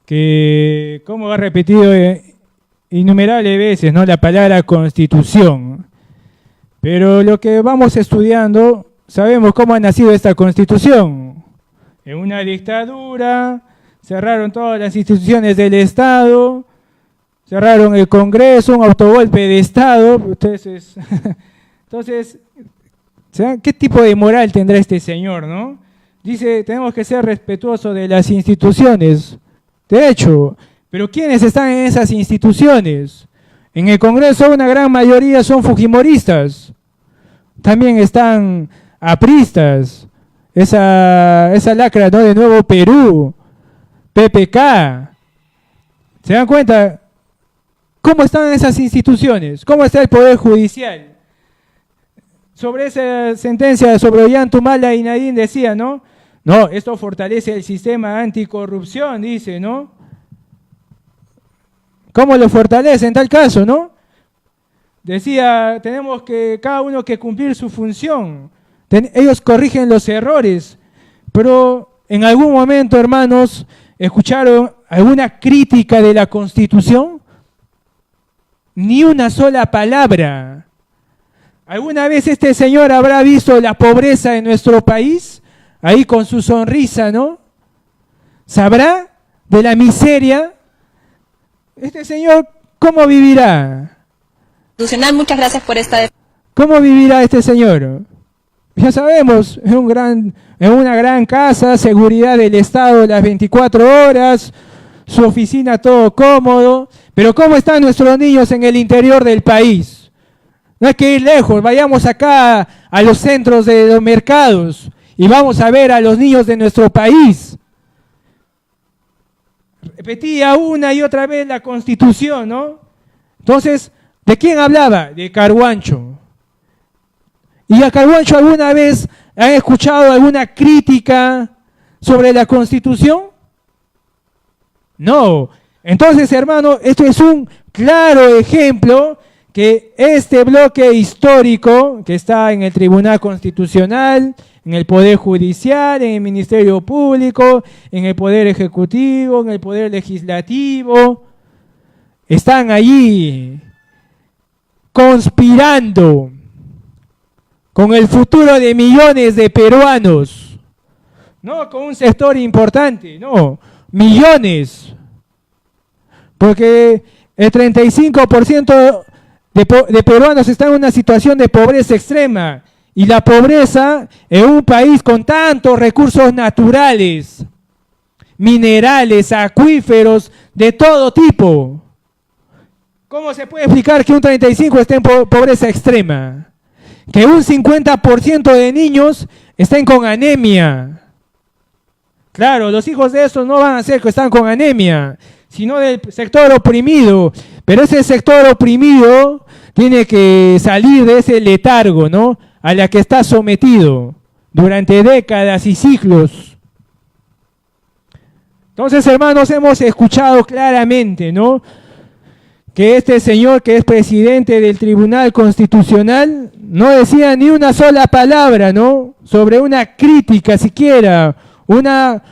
que, como ha repetido innumerables veces, ¿no?, la palabra Constitución. Pero lo que vamos estudiando, sabemos cómo ha nacido esta Constitución. En una dictadura, cerraron todas las instituciones del Estado, cerraron el Congreso, un autogolpe de Estado. Entonces, ¿qué tipo de moral tendrá este señor, no? Dice, tenemos que ser respetuosos de las instituciones. De hecho, pero ¿quiénes están en esas instituciones? En el Congreso una gran mayoría son fujimoristas. También están apristas. Esa lacra, ¿no?, de Nuevo Perú, PPK. ¿Se dan cuenta? ¿Cómo están esas instituciones? ¿Cómo está el Poder Judicial? Sobre esa sentencia sobre Ollantumala y Nadine decía, ¿no? No, esto fortalece el sistema anticorrupción, dice, ¿no? ¿Cómo lo fortalece en tal caso, no? Decía, tenemos que cada uno que cumplir su función. Ellos corrigen los errores, pero en algún momento, hermanos, ¿escucharon alguna crítica de la Constitución? Ni una sola palabra. ¿Alguna vez este señor habrá visto la pobreza en nuestro país? Ahí con su sonrisa, ¿no? ¿Sabrá de la miseria? Este señor, ¿cómo vivirá? Muchas gracias por esta... ¿Cómo vivirá este señor? Ya sabemos, en una gran casa, seguridad del Estado las 24 horas, su oficina todo cómodo, pero ¿cómo están nuestros niños en el interior del país? No hay que ir lejos, vayamos acá a los centros de los mercados y vamos a ver a los niños de nuestro país. Repetía una y otra vez la Constitución, ¿no? Entonces, ¿de quién hablaba? De Carhuancho. ¿Y a Carhuancho alguna vez han escuchado alguna crítica sobre la Constitución? No. Entonces, hermano, esto es un claro ejemplo que este bloque histórico que está en el Tribunal Constitucional, en el Poder Judicial, en el Ministerio Público, en el Poder Ejecutivo, en el Poder Legislativo, están allí conspirando con el futuro de millones de peruanos, no con un sector importante, no, millones, porque el 35% de peruanos están en una situación de pobreza extrema, y la pobreza en un país con tantos recursos naturales, minerales, acuíferos, de todo tipo. ¿Cómo se puede explicar que un 35% esté en pobreza extrema? Que un 50% de niños estén con anemia. Claro, los hijos de estos no van a ser que están con anemia, sino del sector oprimido. Pero ese sector oprimido tiene que salir de ese letargo, ¿no?, a la que está sometido durante décadas y siglos. Entonces, hermanos, hemos escuchado claramente, ¿no?, que este señor que es presidente del Tribunal Constitucional no decía ni una sola palabra, ¿no?, sobre una crítica siquiera, una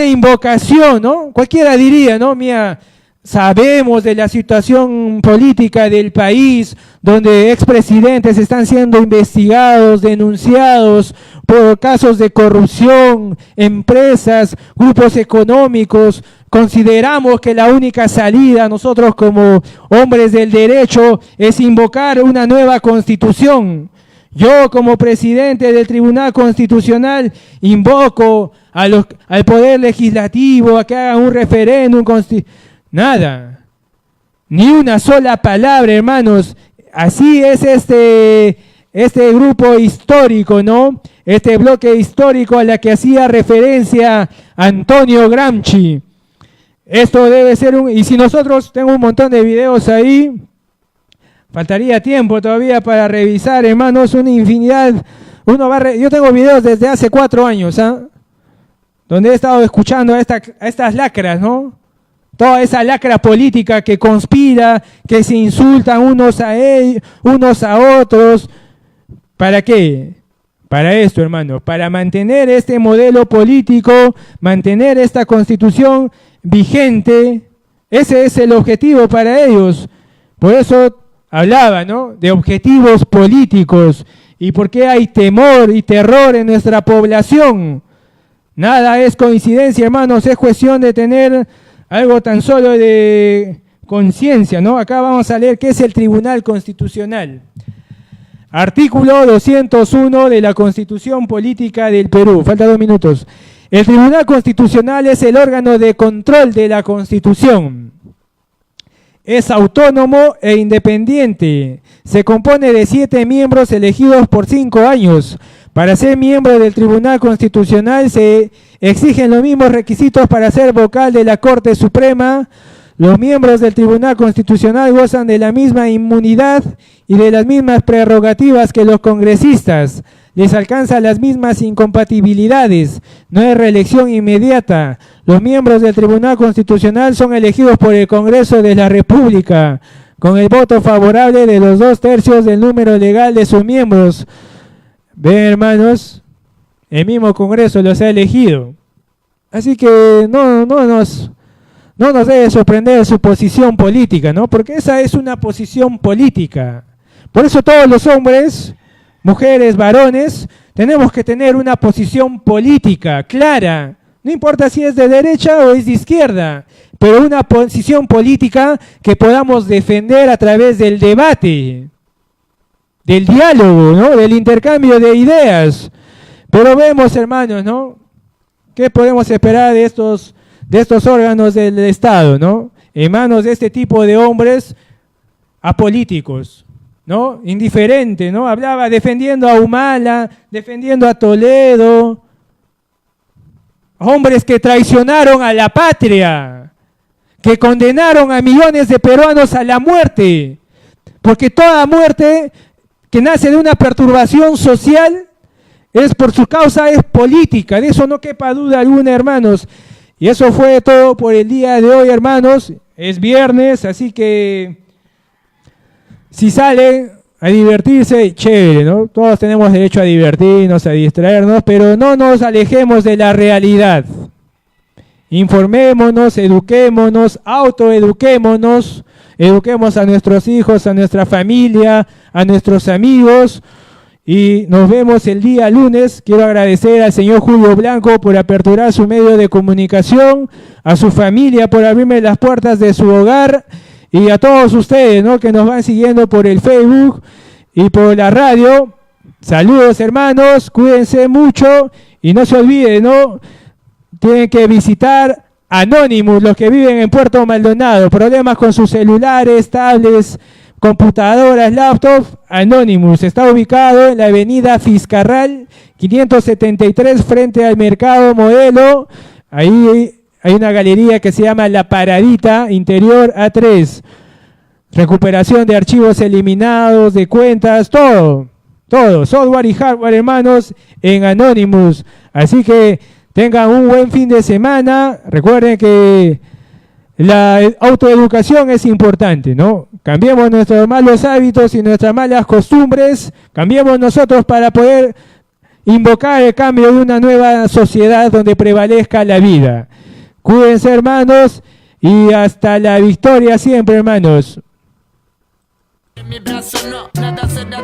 invocación, ¿no? Cualquiera diría, ¿no? Mira, sabemos de la situación política del país, donde expresidentes están siendo investigados, denunciados por casos de corrupción, empresas, grupos económicos. Consideramos que la única salida, nosotros como hombres del derecho, es invocar una nueva constitución. Yo, como presidente del Tribunal Constitucional, invoco al Poder Legislativo a que haga un referéndum Nada, ni una sola palabra, hermanos. Así es este grupo histórico, ¿no? Este bloque histórico a la que hacía referencia Antonio Gramsci. Esto debe ser y si nosotros, tengo un montón de videos ahí, faltaría tiempo todavía para revisar, hermanos, una infinidad. Yo tengo videos desde hace 4 años, ¿ah? Donde he estado escuchando a estas lacras, ¿no? Toda esa lacra política que conspira, que se insultan unos a otros. ¿Para qué? Para esto, hermano, para mantener este modelo político, mantener esta constitución vigente. Ese es el objetivo para ellos. Por eso hablaba, ¿no?, de objetivos políticos. ¿Y por qué hay temor y terror en nuestra población? Nada es coincidencia, hermanos, es cuestión de tener algo tan solo de conciencia, ¿no? Acá vamos a leer qué es el Tribunal Constitucional. Artículo 201 de la Constitución Política del Perú. Falta 2 minutos. El Tribunal Constitucional es el órgano de control de la Constitución. Es autónomo e independiente. Se compone de 7 miembros elegidos por 5 años. Para ser miembro del Tribunal Constitucional se exigen los mismos requisitos para ser vocal de la Corte Suprema. Los miembros del Tribunal Constitucional gozan de la misma inmunidad y de las mismas prerrogativas que los congresistas. Les alcanzan las mismas incompatibilidades. No hay reelección inmediata. Los miembros del Tribunal Constitucional son elegidos por el Congreso de la República, con el voto favorable de los 2/3 del número legal de sus miembros. Ven, hermanos, el mismo Congreso los ha elegido. Así que no nos debe sorprender su posición política, ¿no? Porque esa es una posición política. Por eso todos los hombres, mujeres, varones, tenemos que tener una posición política clara. No importa si es de derecha o es de izquierda, pero una posición política que podamos defender a través del debate, del diálogo, ¿no? Del intercambio de ideas. Pero vemos, hermanos, ¿no? ¿Qué podemos esperar de estos órganos del Estado, ¿no? En manos de este tipo de hombres apolíticos, ¿no? Indiferente, ¿no? Hablaba defendiendo a Humala, defendiendo a Toledo, hombres que traicionaron a la patria, que condenaron a millones de peruanos a la muerte, porque toda muerte que nace de una perturbación social es por su causa, es política, de eso no quepa duda alguna, hermanos. Y eso fue todo por el día de hoy, hermanos. Es viernes, así que si salen a divertirse, chévere, ¿no? Todos tenemos derecho a divertirnos, a distraernos, pero no nos alejemos de la realidad. Informémonos, eduquémonos, autoeduquémonos, eduquemos a nuestros hijos, a nuestra familia, a nuestros amigos. Y nos vemos el día lunes. Quiero agradecer al señor Julio Blanco por aperturar su medio de comunicación, a su familia por abrirme las puertas de su hogar y a todos ustedes, ¿no? Que nos van siguiendo por el Facebook y por la radio. Saludos, hermanos, cuídense mucho y no se olviden, ¿no? Tienen que visitar Anonymous, los que viven en Puerto Maldonado, problemas con sus celulares, tablets, computadoras, laptops. Anonymous está ubicado en la avenida Fiscarral 573 frente al Mercado Modelo. Ahí hay una galería que se llama La Paradita, interior A3. Recuperación de archivos eliminados, de cuentas, todo, software y hardware, hermanos, en Anonymous. Así que tengan un buen fin de semana. Recuerden que la autoeducación es importante, ¿no? Cambiemos nuestros malos hábitos y nuestras malas costumbres, cambiemos nosotros para poder invocar el cambio de una nueva sociedad donde prevalezca la vida. Cuídense, hermanos, y hasta la victoria siempre, hermanos. Mi brazo no, nada se da